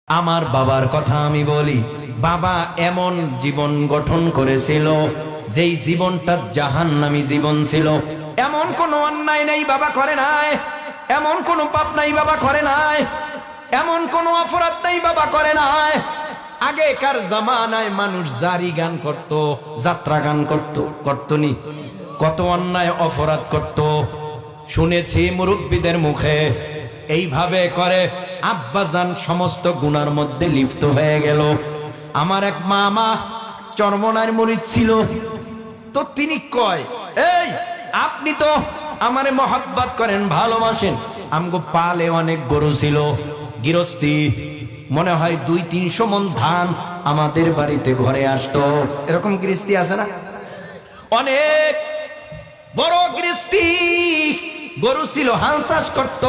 আমার বাবার কথা আমি বলি। বাবা এমন জীবন গঠন করেছিল যেই জীবনটা জাহান্নামী জীবন ছিল। এমন কোন অন্যায় নাই বাবা করে নাই, এমন কোন পাপ নাই বাবা করে নাই, এমন কোন অপরাধ নাই বাবা করে নাই। আগেকার জামানায় মানুষ জারি গান করত, যাত্রা গান করত নি, কত অন্যায় অপরাধ করত শুনেছি মুরব্বীদের মুখে। এইভাবে করে আব্বাজান সমস্ত গুনার মধ্যে লিপ্ত হয়ে গেল। আমার এক মামা চরমনার মুরিদ ছিল, তো তিনি কয়, এই আপনি তো আমারে মহব্বত করেন, ভালোবাসেন। আমগো পালে অনেক গরু ছিল, গৃহস্থী, মনে হয় 200-300 মণ ধান আমাদের বাড়িতে ঘরে আসতো। এরকম গৃহস্থী আছে না? অনেক বড় গৃহস্থী, গরু ছিল, হাল চাষ করত।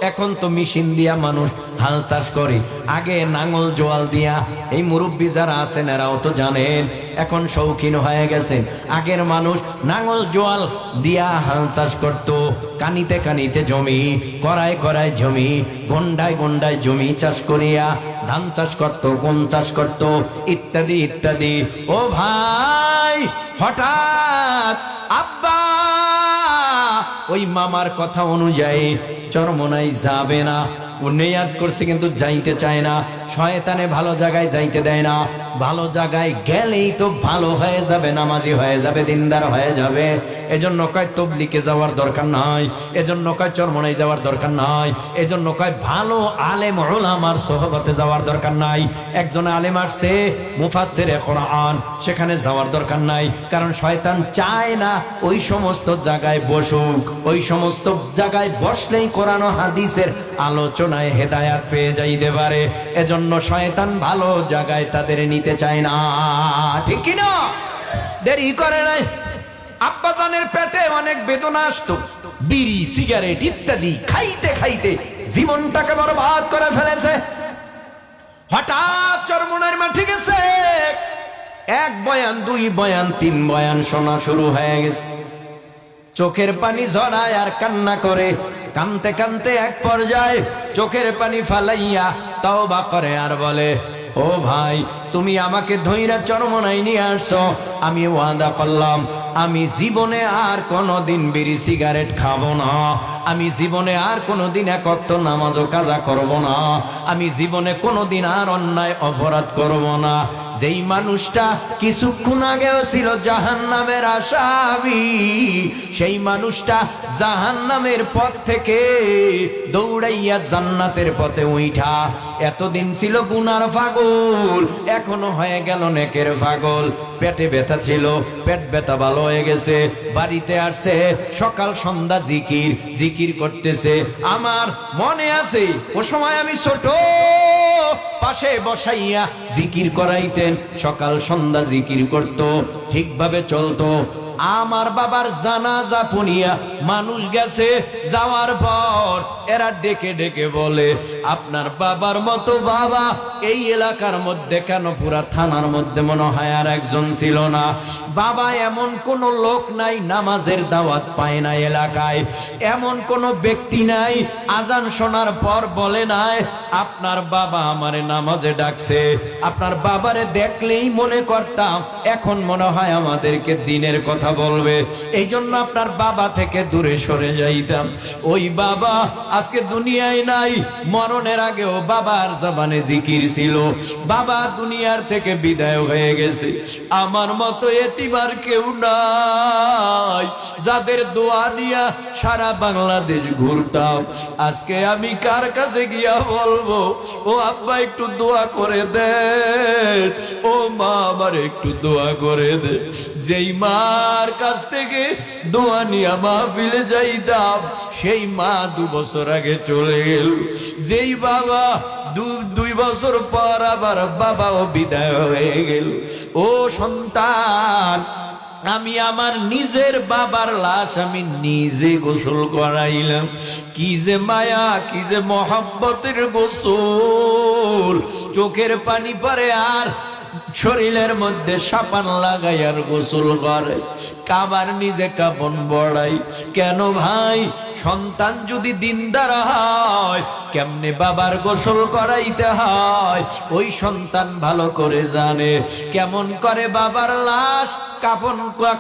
এখন তো মেশিন দিয়া মানুষ হাল চাষ করে, আগে নাঙল জোয়াল দিয়া। এই মুরব্বী যারা আছেন এরাও তো জানেন, এখন শৌখিন হয়ে গেছে। আগের মানুষ নাঙল জোয়াল দিয়া হাল চাষ করত, কানিতে কানিতে জমি, করায় করায় জমি, গন্ডায় গন্ডায় জমি চাষ করিয়া ধান চাষ করত, গম চাষ করত, ইত্যাদি ইত্যাদি। ও ভাই, হঠাৎ আব্বা ওই মামার কথা অনুযায়ী চরমনাই যাবে না। ও নিয়াত করছে কিন্তু যাইতে চায় না। শয়তানে ভালো জায়গায় যাইতে দেয় না। ভালো জায়গায় গেলেই তো ভালো হয়ে যাবে, নামাজি হয়ে যাবে, দিনদার হয়ে যাবে। এজন্য কয় তবলিগে যাওয়ার দরকার নাই, এজন্য কয় চরমনাই যাওয়ার দরকার নাই, এজন্য কয় ভালো আলেম উলামার সোহবতে যাওয়ার দরকার নাই। একজন আলেম আসছে মুফাসসিরে কোরআন, সেখানে যাওয়ার দরকার নাই, কারণ শয়তান চায় না ওই সমস্ত জায়গায় বসুক। ওই সমস্ত জায়গায় বসলেই কোরআন ও হাদিসের আলোচনায় হেদায়াত পেয়ে যাইতে পারে। এজন্য শয়তান ভালো জায়গায় তাদের নিতে চায় না, ঠিক কি না? দেরি করে নাই। আব্বাজানের পেটে অনেক বেদনা আসতো, বিড়ি সিগারেট ইত্যাদি খাইতে খাইতে জীবনটাকে বরবাদ করে ফেলেছে। হঠাৎ চরমনার মাঠে গেছে, 1 বয়ান 2 বয়ান 3 বয়ান শোনা শুরু হয়ে গেছে। চোখের পানি ঝরায় আর কান্না করে, কানতে কানতে এক পর্যায়ে চোখের পানি ফালাইয়া তওবা করে আর বলে, ও ভাই, তুমি আমাকে ধইরা চরমনাই নিয়ে আসছো, আমি ওয়াদা করলাম আমি জীবনে আর কোনোদিন বিড়ি সিগারেট খাবো না, আমি জীবনে আর কোনোদিন এক ওয়াক্ত নামাজও কাজা করব না, আমি জীবনে কোনোদিন আর অন্যায় অপরাধ করব না। যেই মানুষটা কিছুক্ষণ আগেও ছিল জাহান্নামের আসামি, সেই মানুষটা জাহান্নামের পথ থেকে দৌড়াইয়া জান্নাতের পথে উঠা এতদিন ছিল গুনার পাগল, এখনো হয়ে গেল নেকের পাগল। পেটে ব্যথা ছিল, পেট ব্যথা ভালো হয়ে গেছে, বাড়িতে আসছে, সকাল সন্ধ্যা জিকির জিকির করতেছে। আমার মনে আছে ও সময় আমি ছোট, পাশে বসাইয়া জিকির করাইতেন, সকাল সন্ধ্যা জিকির করত, ঠিকভাবে চলতো। আমার বাবার জানাজা পুনিয়া মানুষ গেছে, যাওয়ার পর এরা ডেকে ডেকে বলে, আপনার বাবার মতো বাবা এই এলাকার মধ্যে কেন, পুরা থানার মধ্যে মনে হয় আর একজন ছিল না। বাবা এমন কোন লোক নাই নামাজের দাওয়াত পায় না এলাকায়, এমন কোন ব্যক্তি নাই আজান শোনার পর বলে নাই আপনার বাবা আমারে নামাজে ডাকছে। আপনার বাবারে দেখলেই মনে করতাম এখন মনে হয় আমাদেরকে দিনের কথা বলবে, এই জন্য আপনার বাবা থেকে দূরে সরে যাইতাম। ওই বাবা আজকে দুনিয়ায় নাই, মরণের আগেও বাবার জবানে জিকির ছিল। বাবা দুনিয়ার থেকে বিদায় হয়ে গেছে। আমার মতো এতিবার কেউ নাই, যাদের দোয়া নিয়া সারা বাংলাদেশ ঘুরতাম। আজকে আমি কার কাছে গিয়া বলবো, ও আব্বা একটু দোয়া করে দে, ও মা আমার একটু দোয়া করে দে। যেই মার কাছ থেকে দোয়া নিয়া মাহফিলে যাইতাম, সেই মা 2 বছর আগে চলে গেল। যেই বাবা 2 বছর পর আবার বাবাও বিদায় হয়ে গেল। ও সন্তান, আমি আমার নিজের বাবার লাশ আমি নিজে গোসল করাইলাম। কি যে মায়া, কি যে মহব্বতের গোসল, চোখের পানি পরে আর শরীরের মধ্যে সাবান লাগাইয়ার গোসল করে, আবার নিজে কাপড় বড়াই। কেন ভাই? সন্তান যদি দিনদার হয়, কেমনে বাবার গোসল করাইতে হয় ওই সন্তান ভালো করে জানে। কেমন করে বাবার লাশ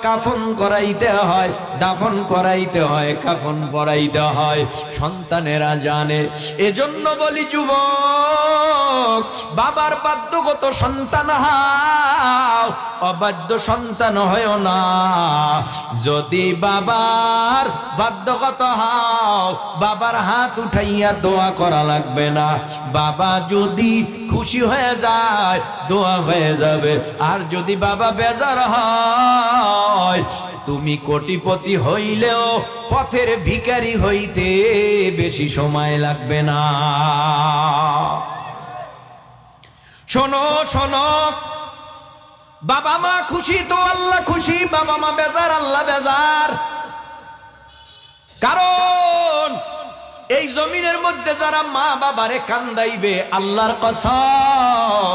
কাফন করাইতে হয়, দাফন করাইতে হয়, কাফন পরাইতে হয়, সন্তানেরা জানে। এজন্য বলি যুবক, বাবার বাধ্যগত সন্তান হও, অবাধ্য সন্তান হয় না। যদি বাবার বাধ্যগত হও, বাবার হাত উঠাইয়া দোয়া করা লাগবে না। বাবা যদি খুশি হয়ে যায় দোয়া হয়ে যাবে। আর যদি বাবা বেজার হয়, তুমি কোটিপতি হইলেও পথের ভিখারি হইতে বেশি সময় লাগবে না। শোনো শোনো, বাবা মা খুশি তো আল্লাহ খুশি, বাবা মা বেজার আল্লাহ বেজার। কারণ এই জমিনের মধ্যে যারা মা বাবারে কান্দাইবে, আল্লাহর কসম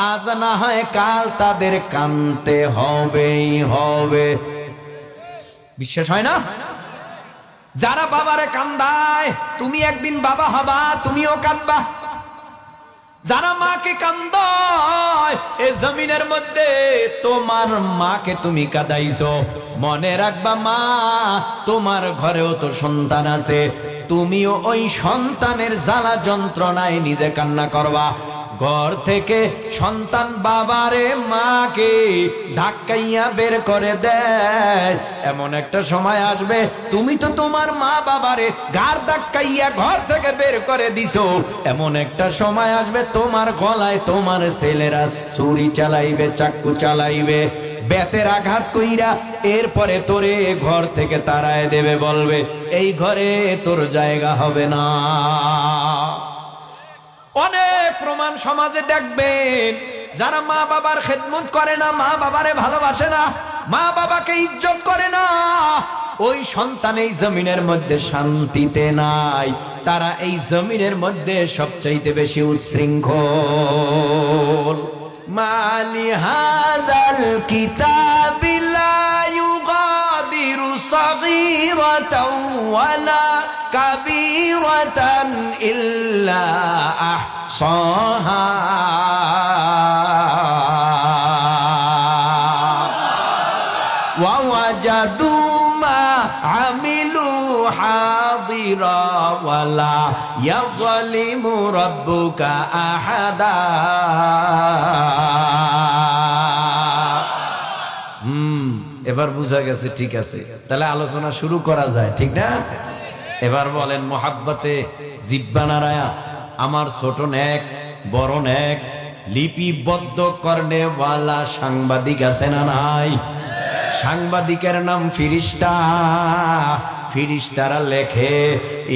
আজ না হয় কাল তাদের কানতে হবেই হবে। বিশ্বাস হয় না? যারা বাবারে কান্দায়, তুমি একদিন বাবা হবা, তুমিও কাঁদবা। যারা মাকে কান্দায়, এই জমিনের মধ্যে তোমার মাকে তুমি কাঁদাইছো, মনে রাখবা মা তোমার ঘরেও তো সন্তান আছে, তুমিও ওই সন্তানের জ্বালা যন্ত্রণায় নিজে কান্না করবা। ঘর থেকে সন্তান বাবারে মাকে ধাক্কাইয়া বের করে দেয়, এমন একটা সময় আসবে তুমি তো তোমার মা বাবারে গাড় ধাক্কাইয়া ঘর থেকে বের করে দিছো, এমন একটা সময় আসবে তোমার গলায় তোমার ছেলেরা ছুরি চালাইবে, চাকু চালাইবে, বেতের আঘাত কইরা এরপরে তোরে ঘর থেকে তাড়ায় দেবে, বলবে এই ঘরে তোর জায়গা হবে না। অনেক প্রমাণ সমাজে দেখবেন, যারা মা বাবার খেদমত করে না, মা বাবারে ভালোবাসে না, মা বাবাকে ইজ্জত করে না, ওই সন্তান এই জমিনের মধ্যে শান্তিতে নাই। তারা এই জমিনের মধ্যে সবচাইতে বেশি উচ্ছৃঙ্খল। মালি হাদাল কিতাবি লা ইউগাদিরু সাগীরাতাও ওয়ালা কাবীরাতান ইল্লা আহসাহা। ওয়া ওয়াজাদু মা আমিলু হাদিরা ওয়ালা ইয়াযলিমু রাব্বুকা আহাদা। এবার বুঝা গেছে, ঠিক আছে, তাহলে আলোচনা শুরু করা যায়, ঠিক না? এবার বলেন, মোহাব্বতে জিব্বা নাড়ায়া আমার ছোট নেক বড় নেক লিপিবদ্ধ করনেওয়ালা সাংবাদিক আছে না নাই? সাংবাদিকের নাম ফিরিস্তা। ফিরিস্তারা লেখে,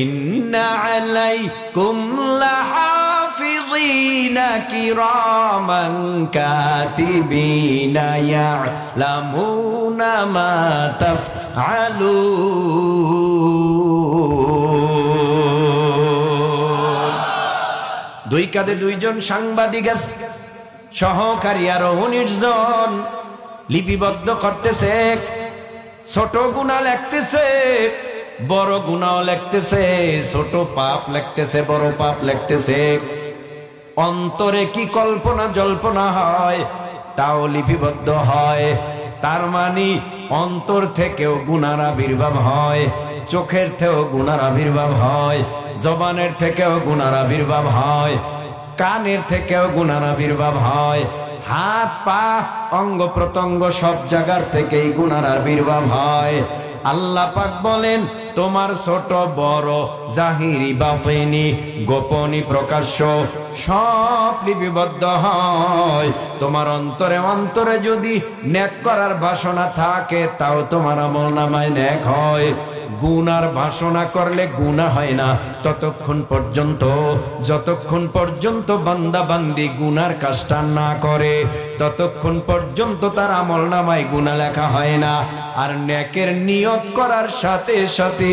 ইন্না আলাইকুম লাহাফিযিনা কিরামান কাতিবিনা ইয়ালামুনা মা তাফআলুন। দুই কাঁধে দুইজন সাংবাদিক আছে, সহকারী আরো 19 জন লিপিবদ্ধ করতেছে। ছোট গুনাহ লিখতেছে, বড় গুনাহ লিখতেছে, ছোট পাপ লিখতেছে, বড় পাপ লিখতেছে। অন্তরে কি কল্পনা জল্পনা হয় তাও লিপিবদ্ধ হয়। তার মানে অন্তর থেকেও গুনার আবির্ভাব হয়, চোখের থেকেও গুনার আবির্ভাব হয়, জবানের থেকেও গুনার আবির্ভাব হয়, কানের থেকেও গুনার আবির্ভাব হয়, হাত পা অঙ্গ প্রত্যঙ্গ সব জায়গার থেকেই গুনার আবির্ভাব হয়। আল্লাহ পাক বলেন, তোমার ছোট বড় জাহিরি বাতিনি গোপনী প্রকাশ্য সব লিপিবদ্ধ হয়। তোমার অন্তরে অন্তরে যদি নেক করার বাসনা থাকে তাও তোমার আমলনামায় নেক হয়। গুনার বাসনা করলে গুনাহ হয় না ততক্ষণ পর্যন্ত যতক্ষণ পর্যন্ত বান্দা বান্দি গুনার কাজটা না করে, ততক্ষণ পর্যন্ত তার আমলনামায় গুনাহ লেখা হয় না। আর নেকের নিয়ত করার সাথে সাথে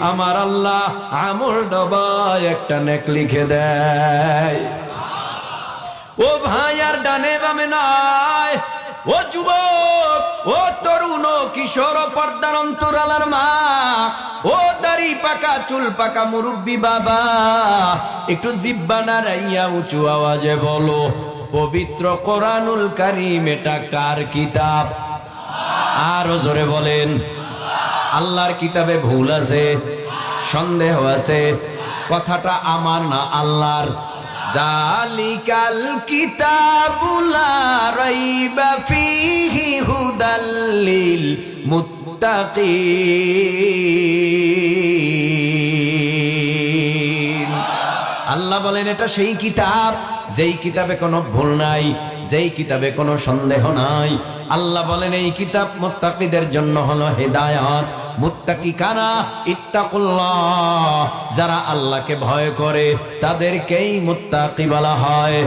আমার আল্লাহ আমল ডবায় একটা নেক লিখে দেয়। ও ভাই আর ডানে বামে নয়, ও যুবক, ও তরুণ, ও কিশোর, পর্দার অন্তরালার মা, ও দাড়ি পাকা চুল পাকা মুরব্বী বাবা, একটু জিহ্বা নাড়াইয়া উঁচু আওয়াজে বলো, পবিত্র কোরআনুল কারীম এটা কার কিতাব? আরো জোরে বলেন। আল্লাহর কিতাবে ভুল আছে, সন্দেহ আছে, কথাটা আমার না আল্লাহর। যালিকাল কিতাবু লা রাইবা ফীহি হুদাল লিল মুত্তাকিন। আল্লাহ বলেন এটা সেই কিতাব যেই কিতাবে কোনো ভুল নাই, যেই কিতাবে কোনো সন্দেহ নাই। আল্লাহ বলেন এই কিতাব মুত্তাকিদের জন্য হলো হেদায়েত। মুত্তাকি কারা? ইত্তাকুল্লাহ, যারা আল্লাহকে ভয় করে তাদেরকেই মুত্তাকি বলা হয়।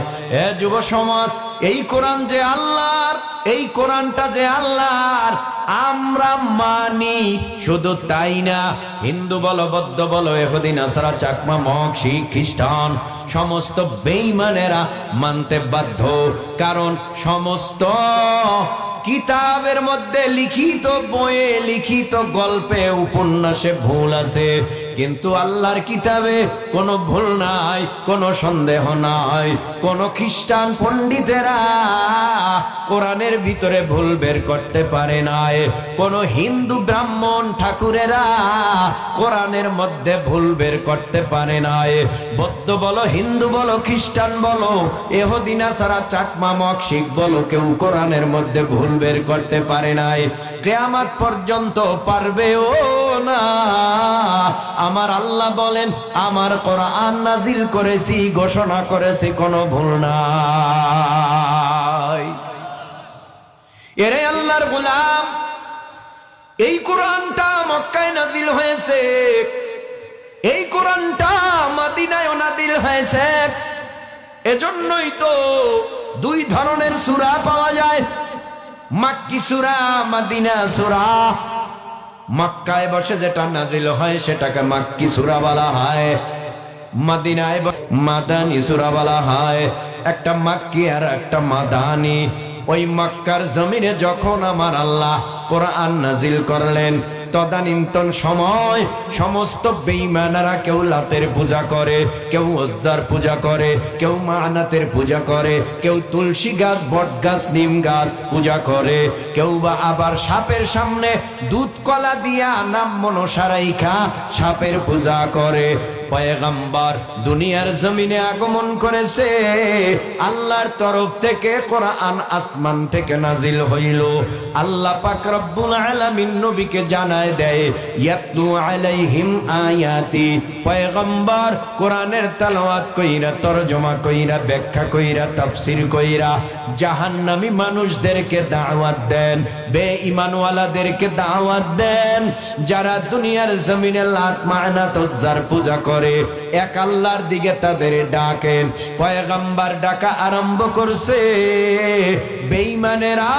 এ যুব সমাজ, এই কোরআন যে আল্লাহর, এই কোরআনটা যে আল্লাহর, আমরা মানি। শুধু তাই না, হিন্দু বলো, বৌদ্ধ বলো, ইহুদি, নাসারা, চাকমা, মগ, শিখ, খ্রিস্টান, সমস্ত বেঈমানেরা মানতে বাধ্য। কারণ সমস্ত কিতাবের মধ্যে, লিখিত বইয়ে, লিখিত গল্পে, উপন্যাসে ভুল আছে, কিন্তু আল্লাহর কিতাবে কোনো ভুল নাই, কোনো সন্দেহ নাই। কোন খ্রিস্টান পণ্ডিতেরা কোরআনের ভিতরে ভুল বের করতে পারে নাই, কোন হিন্দু ব্রাহ্মণ ঠাকুরেরা কোরআনের মধ্যে ভুল বের করতে পারে নাই। বৌদ্ধ বলো, হিন্দু বলো, খ্রিস্টান বলো, ইহুদি, নাসারা, চাকমা, মগ, শিখ বলো, কেউ কোরআনের মধ্যে ভুল বের করতে পারে নাই। কিয়ামত পর্যন্ত পারবেও না। আমার আল্লাহ বলেন, আমার কোরআন নাজিল করেছি, ঘোষণা করেছি, কোনো ভুল নাই। এরে আল্লাহর গোলাম, এই কোরআনটা মক্কায় নাজিল হয়েছে, এই কোরআনটা মদিনায় নাজিল হয়েছে। এজন্যই তো দুই ধরনের সূরা পাওয়া যায়, মাক্কি সূরা, মদিনা সূরা। মক্কায় বসে যেটা নাজিল হয় সেটাকে মাক্কি সূরা বলা হয়, মদিনায় মাদানী সূরা বলা হয়। একটা মাক্কি আর একটা মাদানী। ওই মক্কার জমিনে যখন আমার আল্লাহ কোরআন নাজিল করলেন, তদানীন্তন সময় সমস্ত বেঈমানেরা কেউ লাতের পূজা করে, কেউ উজ্জার পূজা করে, কেউ মানাতের পূজা করে, কেউ তুলসী গাছ, বট গাছ, নিম গাছ পূজা করে, কেউ বা আবার সাপের সামনে দুধ কলা দিয়া নাম মনসা রাইখা সাপের পূজা করে। পয়গম্বর দুনিয়ার জমিনে আগমন করেছে, আল্লাহর তরফ থেকে কোরআন আসমান থেকে নাজিল হইল। আল্লাহ পাক রব্বুল আলামিন নবীকে জানায় দেয়, ইয়াতলু আলাইহিম আয়াতি। পয়গম্বর কোরআনের তেলাওয়াত কইরা, তরজমা কইরা, ব্যাখ্যা কইরা, তাফসীর কইরা জাহান্নামী মানুষদেরকে দাওয়াত দেন, বেঈমানওয়ালাদেরকে দাওয়াত দেন, যারা দুনিয়ার জমিনে লাত, মানাত, উজ্জার পূজা করে, এক আল্লাহর দিকে তাদের ডাকেন। পয়গম্বর ডাকা আরম্ভ করছে, বেঈমানেরা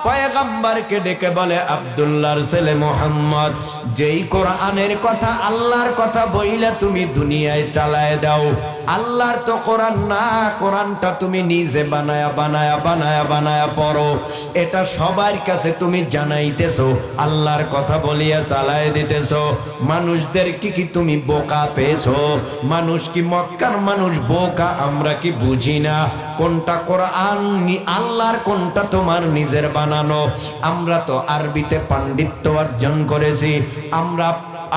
পয়গম্বরকে ডেকে বলে, আব্দুল্লাহর ছেলে মুহাম্মদ, যেই কোরআনের কথা, আল্লাহর কথা বইলা তুমি দুনিয়ায় চালায় দাও, আল্লাহর তো কোরআন না, কোরআনটা তুমি নিজে বানায়া বানায়া বানায়া বানায়া পড়ো, এটা সবার কাছে তুমি জানাইতেছো, আল্লাহর কথা বলিয়া চালায় দিতেছো। মানুষদেরকে কি তুমি বোকা পেয়েছো? মানুষ কি, মক্কার মানুষ বোকা? আমরা কি বুঝি না কোনটা কোরআন আল্লাহর, কোনটা তোমার নিজের বানানো? আমরা তো আরবিতে পাণ্ডিত্য অর্জন করেছি, আমরা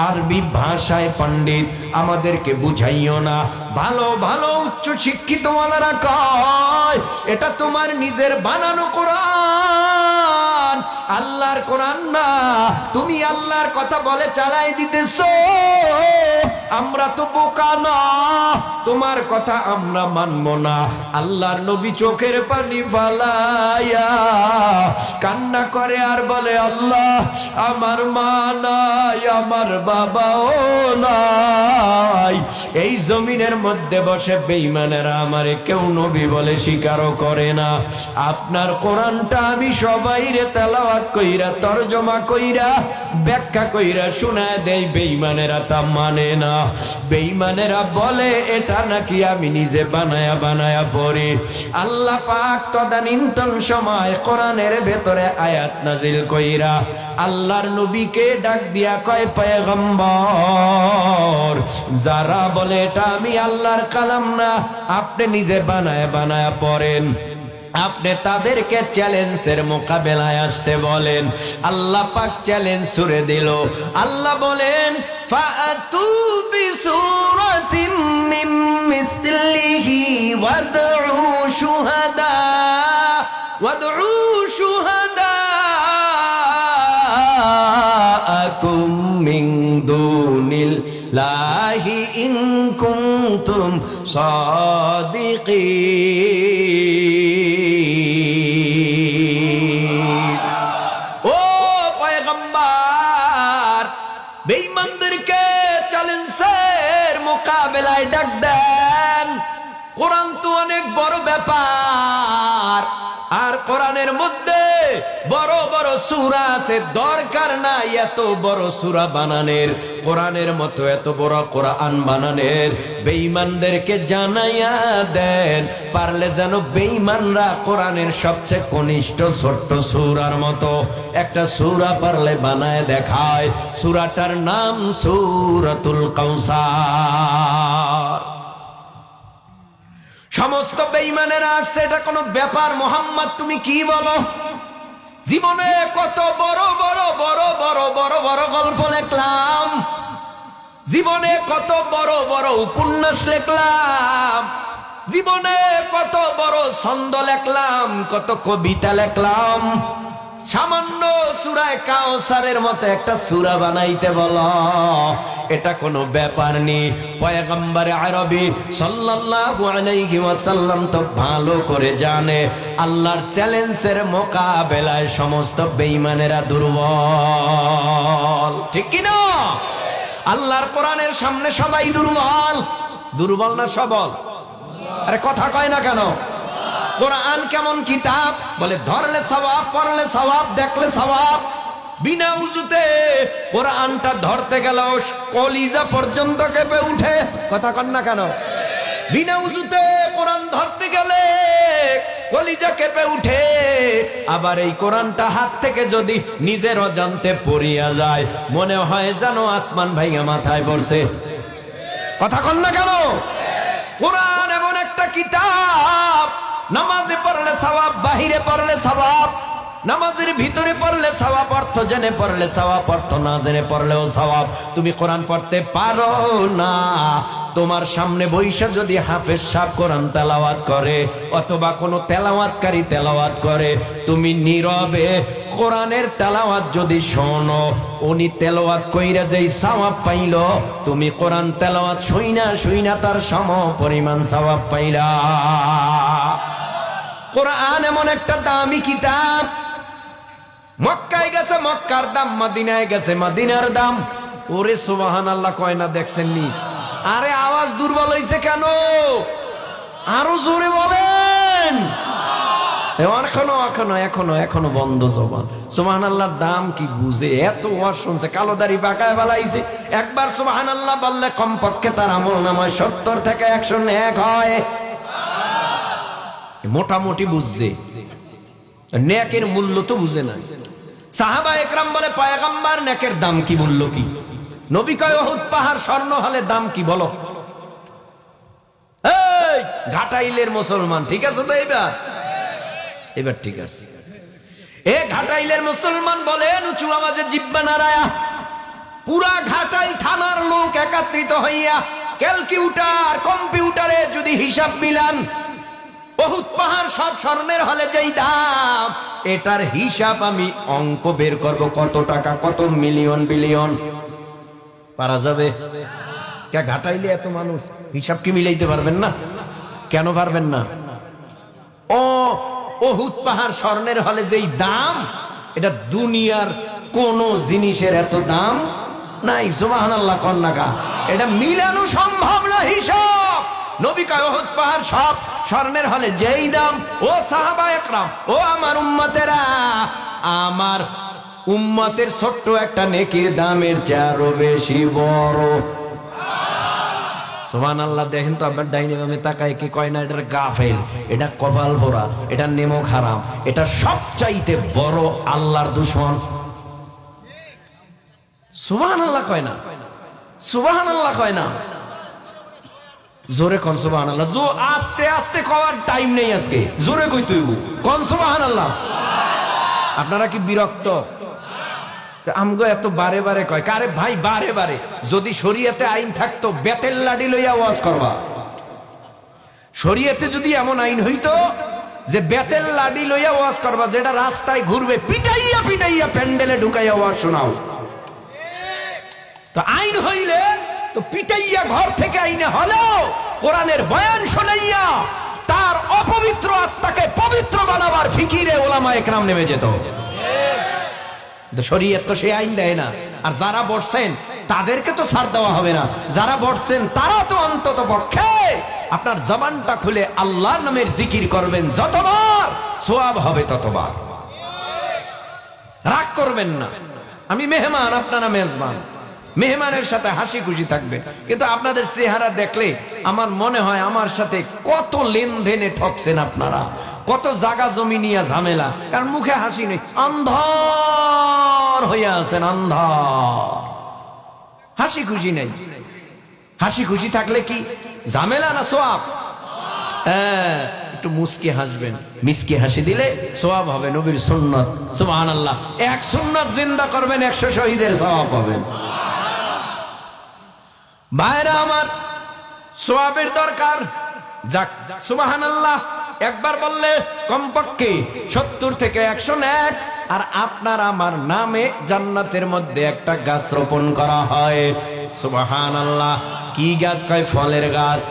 আরবি ভাষায় পণ্ডিত, আমাদেরকে বুঝাইও না। ভালো ভালো উচ্চ শিক্ষিত ওয়ালারা কয় এটা তোমার নিজের বানানো কোরআন, আল্লাহর কোরআন না, তুমি আল্লাহর কথা বলে চালাই দিতেছো। আমরা তো বোকা না, তোমার কথা আমরা মানবো না। আল্লাহর নবী চোখের পানি ফালাইয়া কান্না করে আর বলে, আল্লাহ আমার মা নাই, আমার বাবাও নাই, এই জমিনের মধ্যে বসে বেঈমানেরা আমারে কেউ নবী বলে স্বীকারও করে না। আপনার কোরআনটা আমি সবাইরে তেলাওয়াত কইরা, তরজমা কইরা, ব্যাখ্যা কইরা শোনায় দেই, বেঈমানেরা তা মানে না। না। বেঈমানেরা বলে এটা নাকি আমি নিজে বানায়া বানায়া পড়ি। আল্লাহ পাক তদানীন্তন সময় কোরআনের ভেতরে আয়াত নাজিল কইরা আল্লাহর নবীকে ডাক দিয়া কয়, পয়গম্বর, যারা বলে এটা আমি আল্লাহর কালাম না, আপনি নিজে বানায়া বানায়া পড়েন, আপনি তাদেরকে চ্যালেঞ্জের মোকাবেলায় আসতে বলেন। আল্লাহ পাক চ্যালেঞ্জ ছুড়ে দিল। আল্লাহ বলেন, ফাআতু বিসূরাতিন মিন মিসলিহি ওয়াদউ শুহাদাআকুম মিন দুনিল্লাহি ইন কুনতুম সাদিকিন। ও পয়গম্বর, বেঈমানদেরকে চ্যালেঞ্জের মোকাবেলায় ডাক দেন। কোরআন তো অনেক বড় ব্যাপার, আর কোরআনের মধ্যে বড় বড় সূরা আছে, দরকার নাই এত বড় সূরা বানানোর, কোরআনের মতো এত বড় কোরআন বানানোর। বেঈমানদেরকে জানাইয়া দেন, পারলে যেন বেঈমানরা কোরআনের সবচেয়ে কনিষ্ঠ ছোট্ট সূরার মতো একটা সূরা পারলে বানায় দেখায়। সূরাটার নাম সূরাতুল কাউসার। সমস্ত বেঈমানেরা আসছে, এটা কোনো ব্যাপার মোহাম্মদ তুমি কি বলো? জীবনে কত বড় বড় বড় বড় বড় বড় গল্প লিখলাম, জীবনে কত বড় বড় উপন্যাস লিখলাম, জীবনে কত বড় ছন্দ লিখলাম, কত কবিতা লিখলাম, সামান্য সূরা কাউসারের মতো একটা সূরা বানাইতে বলো, এটা কোনো ব্যাপার নেই। পয়গম্বর আরবি সাল্লাল্লাহু আলাইহি ওয়াসাল্লাম তো ভালো করে জানে আল্লাহর চ্যালেঞ্জের মোকাবেলায় সমস্ত বেঈমানেরা দুর্বল, ঠিক কি না? আল্লাহর কোরআনের সামনে সবাই দুর্বল। দুর্বল না সবল? আরে কথা কয় না কেন? কোরআন কেমন কিতাব? বলে ধরলে সওয়াব, পড়লে সওয়াব, দেখলে সওয়াব। বিনা উজুতে কোরআনটা ধরতে গেল কলিজা পর্যন্ত কেঁপে উঠে। কথা কন না কেন? বিনা উজুতে কোরআন ধরতে গেলে কলিজা কেঁপে উঠে। আবার এই কোরআনটা হাত থেকে যদি নিজের অজান্তে পড়িয়া যায়, মনে হয় যেন আসমান ভাইয়া মাথায় পড়ছে। কথা কন না কেন? কোরআন এমন একটা কিতাব, নামাজে পড়লে সওয়াব, বাহিরে পড়লে সওয়াব, নামাজের ভিতরে পড়লে সওয়াব, অর্থ জেনে পড়লে সওয়াব, অর্থ না জেনে পড়লেও সওয়াব। তুমি কোরআন পড়তে পারো না, তোমার সামনে বৈশা যদি হাফেজ সাহেব কোরআন তেলাওয়াত করে অথবা কোনো তেলাওয়াতকারী তেলাওয়াত করে, তুমি নীরবে কোরআনের তেলাওয়াত যদি শোনো, উনি তেলাওয়াত কইরা যেই সওয়াব পাইল, তুমি কোরআন তেলাওয়াত শুইনা শুইনা তার সম পরিমাণ সওয়াব পাইলা। কোরআন এমন একটা দামি কিতাব, মক্কায় গেছে মক্কার দাম, মদিনায় গেছে মদিনার দাম। ওরে সুবহানাল্লাহ কয় না, দেখছেন নি? আরে আওয়াজ দুর্বল হইছে কেন? আরো জোরে বলেন। এখনো এখনো এখনো এখনো বন্ধ জবান। সুবহানাল্লাহর দাম কি বুঝে? এত ওয়াজ শুনছে, কালো দাড়ি পাকায় বালাইছে, একবার সুবহানাল্লাহ বললে কমপক্ষে তার আমল নামায় 70 থেকে 101 হয়। মোটামুটি বুঝছে, নেকের মূল্য তো বুঝে না। সাহাবা একরাম বলে, পয়গম্বর নেকের দাম কি, মূল্য কি? নবী কয়, উহুদ পাহাড় স্বর্ণ হলে দাম কি বলো? এই ঘাটাইলের মুসলমান, ঠিক আছে তো? এবার ঠিক আছে। এ ঘাটাইলের মুসলমান বলেন উঁচু আওয়াজে জিব্বা নাড়ায়া, পুরা ঘাটাইল থানার লোক একত্রিত হইয়া ক্যালকুলেটর কম্পিউটারে যদি হিসাব মিলান, উহুদ পাহাড় সব স্বর্ণের হলে যেই দাম, এটার হিসাব আমি অঙ্ক বের করব, কত টাকা, কত মিলিয়ন বিলিয়ন। পারা যাবে? কে ঘাটাইলে এত মানুষ, হিসাব কি মিলাইতে পারবেন না? কেন পারবেন না? ও উহুদ পাহাড় স্বর্ণের হলে যেই দাম, এটা দুনিয়ার কোন জিনিসের এত দাম নাই। সুবহানাল্লাহ কন্নাকা, এটা মিলানো সম্ভব না হিসাব। নবী কয় উহুদ পাহাড় সব স্বর্ণের হলে যেই দাম। ও সাহাবা একরাম, ও আমার উম্মতেরা, আমার উম্মতের ছোট্ট একটা নেকির দামের চেয়ে আরো বেশি বড়। সুবহানাল্লাহ। দেখেন তো আপনার ডাইনে বামে তাকায় কি কয় না, এটা গাফেল, এটা কপাল ভরা, এটা নেমক হারাম, এটা সবচাইতে বড় আল্লাহর দুশমন। সুবহানাল্লাহ কয় না, সুবহানাল্লাহ কয় না। জোরে কোন সুবহানাল্লাহ। আস্তে আস্তে কওয়ার টাইম নেই আজকে, জোরে কইতে হইব। কোন সুবহানাল্লাহ। আপনারা কি বিরক্ত? আমগো এত বারে বারে কয় কারে ভাই, বারে বারে যদি শরীয়তে আইন থাকতো বেতের লাঠি লইয়া ওয়াজ করবা। শরীয়তে যদি এমন আইন হইতো যে বেতের লাঠি লইয়া ওয়াজ করবা, যেটা রাস্তায় ঘুরবে পিটাইয়া পিটাইয়া প্যান্ডেলে ঢুকাইয়া ওয়াজ শোনাও, তো আইন হইলে তো পিটাইয়া ঘর থেকে আইনে হলেও কোরআনের বয়ান শোনাইয়া তার অপবিত্র আত্মাকে পবিত্র বানাবার ফিকিরে ওলামায়ে কেরাম নেমে যেত। শরীয়ত তো সেই আইন দেয় না। আর যারা বসছেন তাদেরকে তো ছাড় দেওয়া হবে না। যারা বসছেন তারা তো অন্তত পক্ষে আপনার জবানটা খুলে আল্লাহর নামের জিকির করবেন, যতবার সওয়াব হবে ততবার। রাগ করবেন না। আমি মেহমান, আপনারা মেজবান। মেহমানের সাথে হাসি খুশি থাকবেন। কিন্তু আপনাদের চেহারা দেখলে আমার মনে হয় আমার সাথে কত লেনদেনে ঠকছেন আপনারা, কত জায়গা জমি নিয়ে ঝামেলা। কারণ মুখে হাসি নেই, অন্ধর হইয়া আছেন, অন্ধর। হাসি খুশি নেই। হাসি খুশি থাকলে কি ঝামেলা না সওয়াব? হ্যাঁ, একটু মুস্কি হাসবেন, মিসকি হাসি দিলে সওয়াব হবে। নবীর সুন্নাত, সুবহানাল্লাহ। এক সুন্নাত জিন্দা করবেন, 100 শহীদের সওয়াব পাবেন। ভাইরা আমার, সওয়াবের দরকার। যাক, সুবহানাল্লাহ একবার বললে কমপক্ষে 70 থেকে 101। আর আপনার আমার নামে জান্নাতের মধ্যে একটা গাছ রোপণ করা হয়। সুবহানাল্লাহ। কি গাছ কয়? ফলের গাছ।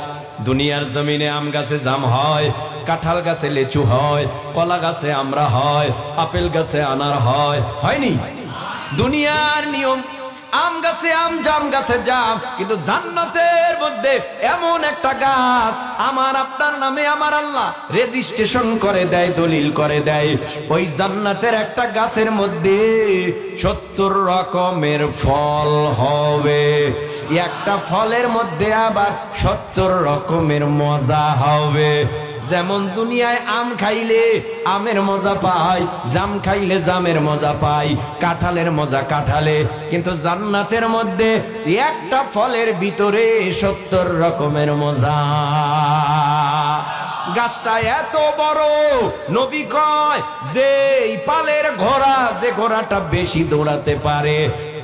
দুনিয়ার জমিনে আম গাছে জাম হয়, কাঁঠাল গাছে লিচু হয়, কলা গাছে আমড়া হয়, আপেল গাছে আনার হয়, হয়নি? দুনিয়ার নিয়ম, আম গাছে আম, জাম গাছে জাম। কিন্তু জান্নাতের মধ্যে এমন একটা গাছ আমার আপনার নামে আমার আল্লাহ রেজিস্ট্রেশন করে দেয়, দলিল করে দেয়। ওই জান্নাতের একটা গাছের মধ্যে 70 রকমের ফল হবে। একটা ফলের মধ্যে আবার 70 রকমের মজা হবে। যেমন দুনিয়ায় আম খাইলে আমের মজা পাই, জাম খাইলে জামের মজা পাই, কাঁঠালের মজা কাঁঠালে, কিন্তু জান্নাতের মধ্যে একটা ফলের ভিতরে 70 রকমের মজা। গাছটা এত বড়, নবী কয় যে পালের ঘোড়া, যে ঘোড়াটা বেশি দৌড়াতে পারে,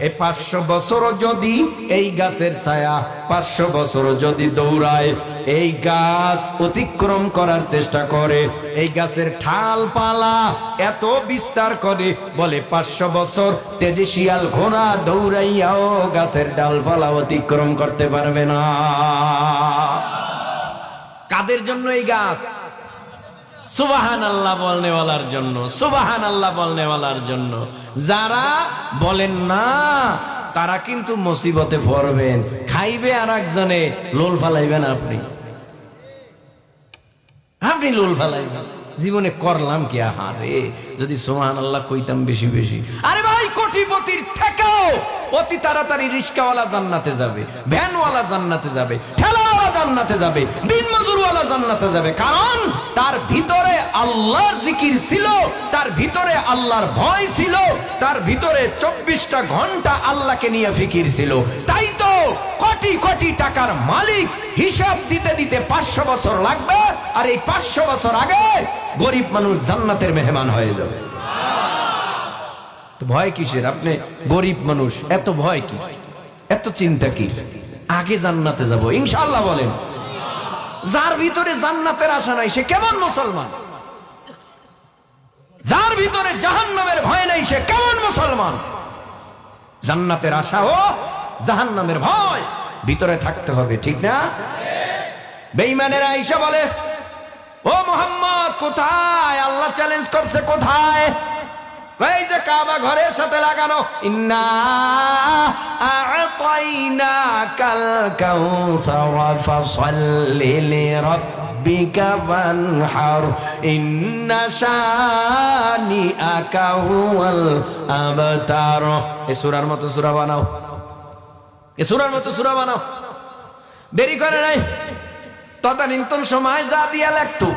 এই 500 বছর যদি এই গাছের ছায়া 500 বছর যদি দৌড়ায়, এই গাছ অতিক্রম করার চেষ্টা করে, এই গাছের ঠাল পালা এত বিস্তার করে, বলে 500 বছর তেজে শিয়াল ঘোড়া দৌড়াইয়াও গাছের ডালপালা অতিক্রম করতে পারবে না। কাদের জন্য এই গাছ? সুবহানাল্লাহ বলনেওয়ালার জন্য, সুবহানাল্লাহ বলনেওয়ালার জন্য। যারা বলেন না তারা কিন্তু মুসিবতে পড়বেন। খাইবে আর একজনে, লোল ফালাইবেন আপনি, আপনি লোল ফালাইবেন। জীবনে করলাম কি? আরে যদি সুবহানাল্লাহ কইতাম বেশি বেশি। আরে ভাই, কোটিপতির থেকেও অতি তাড়াতাড়ি রিস্কাওয়ালা জান্নাতে যাবে, ভ্যানওয়ালা জান্নাতে যাবে, ঠেলাওয়ালা জান্নাতে যাবে, দিনমজুরওয়ালা জান্নাতে যাবে। কারণ তার ভিতরে আল্লাহর জিকির ছিল, তার ভিতরে আল্লাহর ভয় ছিল, তার ভিতরে 24টা ঘন্টা আল্লাহকে নিয়ে ফিকির ছিল। তাই তো কোটি কোটি টাকার মালিক, হিসাব দিতে দিতে 500 বছর লাগবে, আর এই 500 বছর আগে গরিব মানুষ জান্নাতের মেহমান হয়ে যাবে। তো ভয় কিসের? আপনি গরিব মানুষ, এত ভয় কি, এত চিন্তা কি? আগে জান্নাতে যাব ইনশাআল্লাহ বলেন। যার ভিতরে জান্নাতের আশা নাই সে কেমন মুসলমান? যার ভিতরে জাহান্নামের ভয় নাই সে কেমন মুসলমান? জান্নাতের আশা ও জাহান্নামের ভয় ভিতরে থাকতে হবে, ঠিক না? বেঈমানেরা আয়েশা বলে, ও মুহাম্মদ কোথায়? আল্লাহ চ্যালেঞ্জ করছে, কোথায়? এই যে কাবা ঘরের সাথে লাগানো, ইন্না আ'তাইনাকাল কাউসার ফাসাল্লি লিরাব্বিকা ওয়ানহার ইন্না শানিআকা হুয়াল আবতার। এই সূরার মতো সূরা বানাও, এই সূরার মতো সূরা বানাও। দেরি করে নাই, তদানীন্তন সময় যা দিয়া লেখতো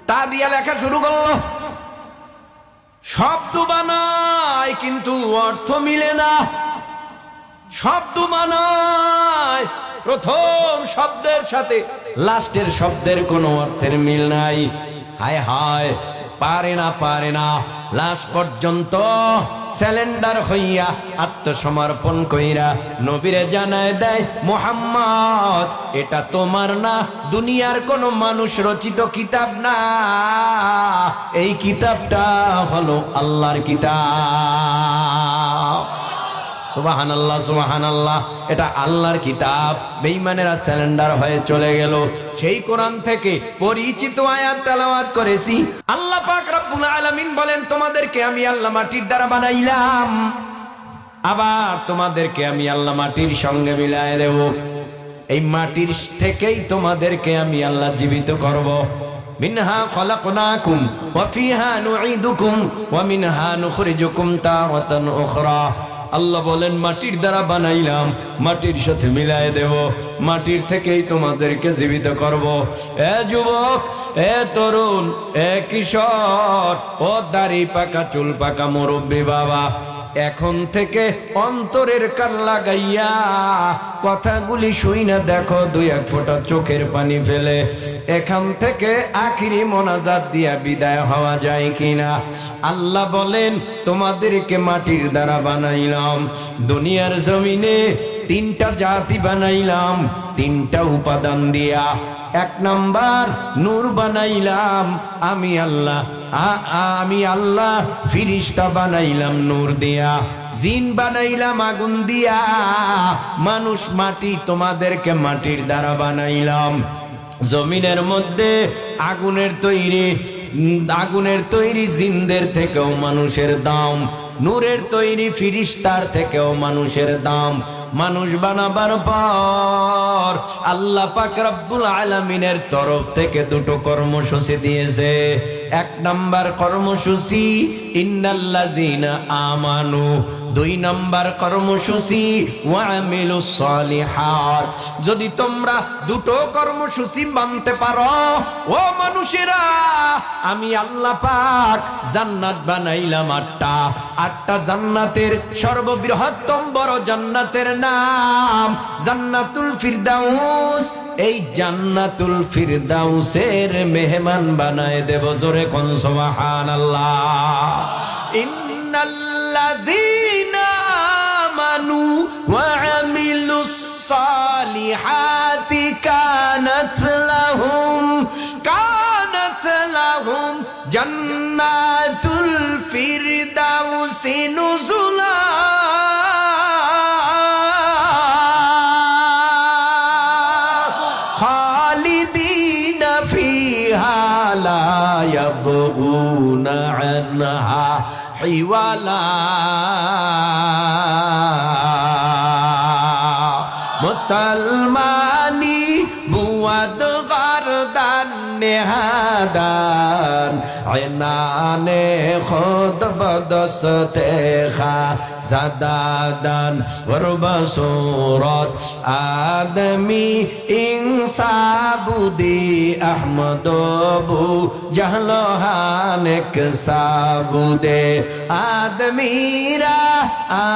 তা দিয়া লেখা শুরু করলো। শব্দ বানায় কিন্তু অর্থ মিলে না। শব্দ বানায়, প্রথম শব্দের সাথে লাস্টের শব্দের কোনো অর্থের মিল নাই। হায় হায়, পারে না লাস্ট পর্যন্ত স্যালেন্ডার হইয়া আত্মসমর্পণ কইরা নবীরে জানায় দেয়, মুহাম্মদ এটা তোমার না, দুনিয়ার কোন মানুষ রচিত কিতাব না, এই কিতাবটা হলো আল্লাহর কিতাব। সুবহানাল্লাহ সুবহানাল্লাহ, এটা আল্লাহর কিতাব। বেঈমানেরা স্যালেন্ডার হয়ে চলে গেল। সেই কোরআন থেকে পরিচিত আয়াত তেলাওয়াত করেছি। আল্লাহ পাক রব্বুল আলামিন বলেন, তোমাদেরকে আমি আল্লাহ মাটির দ্বারা বানাইলাম, আবার তোমাদেরকে আমি আল্লাহ মাটির সঙ্গে মিলায় দেব। এই মাটির থেকেই তোমাদেরকে আমি আল্লাহ জীবিত করব। মিনহা খলাকনাকুম ওয়া ফিহা নুঈদুকুম ওয়া মিনহা নুখরিজুকুম তারাতান উখরা। আল্লাহ বলেন, মাটির দ্বারা বানাইলাম, মাটির সাথে মিলায় দেব, মাটির থেকেই তোমাদেরকে জীবিত করব। এ যুবক, এ তরুণ, এ কিশোর, ও দাড়ি পাকা চুল পাকা মুরব্বী বাবা, এখন থেকে অন্তরের কান লাগাইয়া কথাগুলি শুই না, দেখো দুই এক ফোঁটা চোখের পানি ফেলে এখান থেকে আখিরি মোনাজাত দিয়া বিদায় হওয়া যায় কিনা। আল্লাহ বলেন, তোমাদেরকে মাটির দ্বারা বানাইলাম, দুনিয়ার জমিনে তিনটা জাতি বানাইলাম, তিনটা উপাদান দিয়া। এক নাম্বার, নূর বানাইলাম আমি আল্লাহ, আমি আল্লাহ ফিরিস্তা বানাইলাম নূর দিয়া, জিন বানাইলাম আগুন দিয়া, মানুষ মাটি, তোমাদেরকে মাটির দ্বারা বানাইলাম। জমিনের মধ্যে আগুনের তৈরি জিনদের থেকেও মানুষের দাম, নূরের তৈরি ফিরিস্তার থেকেও মানুষের দাম। মানুষ বানাবার পর আল্লাহ পাক রব্বুল আলামিনের তরফ থেকে দুটো কর্মসূচি দিয়েছে। এক নাম্বার কর্মসূচি ইন্নাল্লাযীনা আমানু, দুই নাম্বার কর্মসূচি ওয়া আমিলুস সালিহাত। যদি তোমরা দুটো কর্মসূচি মানতে পারো, ও মানুষেরা, আমি আল্লাহ পাক জান্নাত বানাইলাম আটটা জান্নাতের সর্ববৃহত্তম বড় জান্নাতের নাম জান্নাতুল ফিরদাউস। এই জান্নাতুল ফিরদাউসের মেহমান বানায় দেব। জোরে কোন সুবহানাল্লাহ। ইন্নাল্লাযীনা আমানু ওয়া আমিলুস সালিহাতি কানাত লাহুম জান্নাতুল ফিরদাউসি নুজুলা। খালিদিনা ফিহা লা ইয়াবগুনা আনহা হিওয়ালা। মুসলমানি বুয়াদ গারদান নেহাদান আয়নানে খুদ বদস্তে খা জাদাদান ওরবসুরত আদমি ইনসাবুদি আহমদবু জাহলহানেক সাবুদে আদমিরা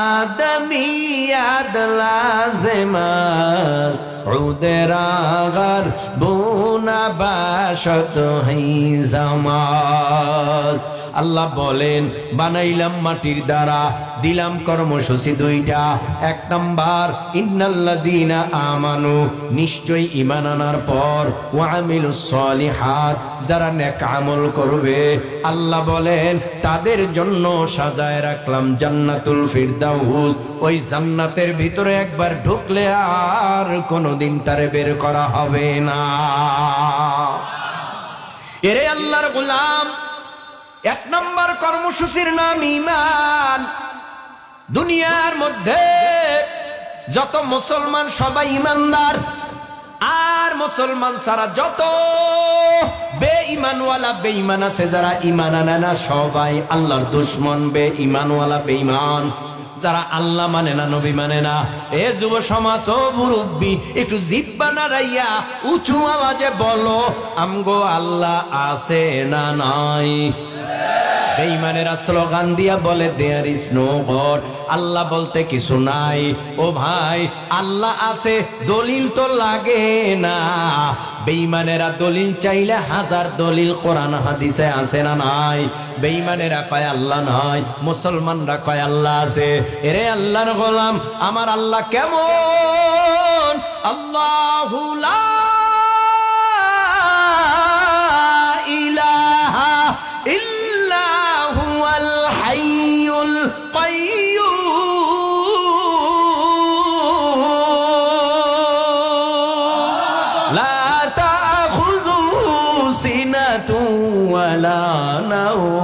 আদমিয়াদ লাজেমাস উদেরাগার বুনা বাসত হিজামাস। আল্লাহ বলেন, বানাইলাম মাটির দ্বারা, দিলাম কর্মসূচি দুইটা। এক নাম্বার, ইন্নাল্লাযীনা আমানু, নিশ্চয়ই ঈমান আনার পর, ওয়া আমিলুস সালিহাত, যারা নেক আমল করবে, আল্লাহ বলেন তাদের জন্য সাজায় রাখলাম জান্নাতুল ফিরদাউস। ওই জান্নাতের ভিতরে একবার ঢুকলে আর কোনোদিন তারে বের করা হবে না। এরে আল্লাহর গোলাম, এক নম্বর কর্মসূচির নাম ঈমান। দুনিয়ার মধ্যে যত মুসলমান সবাই ঈমানদার, আর মুসলমান ছাড়া যত বেঈমানওয়ালা বেঈমান আছে, যারা ঈমান আনে না, সবাই আল্লাহর দুশমন, বেঈমানওয়ালা বেঈমান। যারা আল্লাহ মানে না, নবী মানে না। এ যুব সমাজ ও মুরব্বী, একটু জিহ্বা নাড়াইয়া উঁচু আওয়াজে বলো, আমগো আল্লাহ আছে না নাই? বেঈমানেরা স্লোগান দিয়া বলে দেয়ার ইজ নো গড, আল্লাহ বলতে কিছু নাই। ও ভাই, আল্লাহ আছে, দলিল তো লাগে না। বেঈমানেরা দলিল চাইলে হাজার দলিল কোরআন হাদিসে আছে না নাই? বেঈমানেরা কয় আল্লাহ নাই, মুসলমানরা কয় আল্লাহ আছে। এরে আল্লাহর গোলাম, আমার আল্লাহ কেমন? আল্লাহু লা ইলাহা ইল্লা হুয়াল হাইয়ুল কাইয়্যুম লা তাখুযুহু সিনাতুন ওয়ালা নাওম।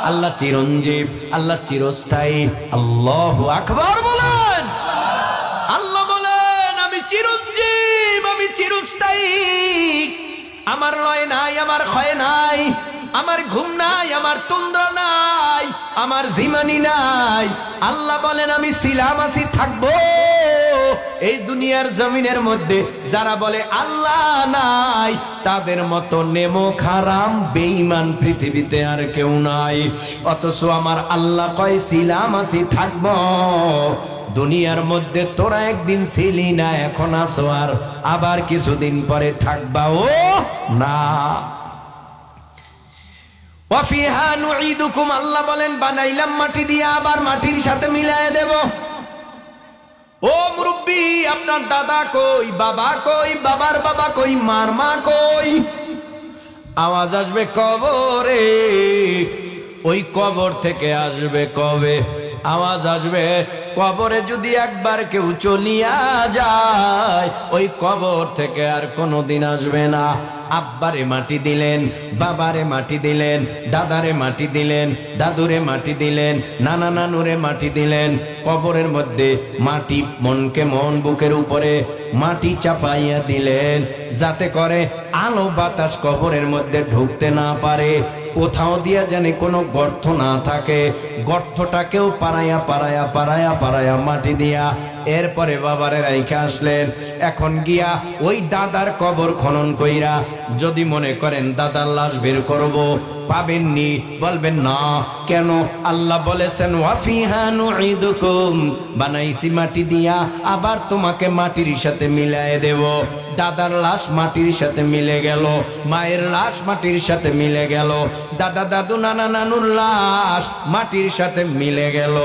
আল্লাহ চিরঞ্জীব, আল্লাহ চিরস্থায়ী। আল্লাহু আকবার বলেন। আল্লাহ বলেন, আমি চিরঞ্জীব, আমি চিরস্থায়ী। আমার লয় নাই, আমার ক্ষয় নাই, আমার ঘুম নাই, আমার তন্দ্রা নাই, আমার জিমানি নাই। আল্লাহ বলেন, আমি ছিলাম, আছি, থাকবো। এই দুনিয়ার জমিনের মধ্যে যারা বলে আল্লাহ নাই, তাদের মতো নেমক হারাম বেঈমান পৃথিবীতে আর কেউ নাই। অথচ আমার আল্লাহ কয় ছিলাম, আছি, থাকবো। দুনিয়ার মধ্যে তোরা একদিন ছিলি না, এখন আসো, আর আবার কিছুদিন পরে থাকবাও না। ওয়াফিহা নুঈদুকুম, আল্লাহ বলেন বানাইলাম মাটি দিয়ে, আবার মাটির সাথে মিলায়ে দেব। ও মুরব্বী, আপনার দাদা কই, বাবা কই, বাবার বাবা কই, মার মা কই? আওয়াজ আসবে কবরে। ওই কবর থেকে আসবে কবে? আওয়াজ আসবে কবরে যদি একবার কেউ চলিয়া যায়, ওই কবর থেকে আর কোনোদিন আসবে না। আব্বারে মাটি দিলেন, বাবারে মাটি দিলেন, দাদারে মাটি দিলেন, দাদুরে মাটি দিলেন, নানা নানুরে মাটি দিলেন। কবরের মধ্যে মাটি, মনকে মন, বুকের উপরে মাটি চাপাইয়া দিলেন, যাতে করে আলো বাতাস কবরের মধ্যে ঢুকতে না পারে। কোথাও দিয়া জানি কোনো গর্ত না থাকে, গর্তটাকেও পাড়াইয়া পাড়াইয়া পাড়াইয়া পাড়াইয়া মাটি দিয়া এরপরে বাবারে রাইখা আসলেন। এখন গিয়া ওই দাদার কবর খনন কইরা যদি মনে করেন দাদার লাশ বের করব, পাবেননি। বলবেন না, কেন? আল্লাহ বলেছেন ওয়াফিহা নুঈদুকুম, বানাইছি মাটি দিয়া, আবার তোমাকে মাটির সাথে মিলায়ে দেব। দাদার লাশ মাটির সাথে মিলে গেল, মায়ের লাশ মাটির সাথে মিলে গেল, দাদা দাদু নানা নানুর লাশ মাটির সাথে মিলে গেল।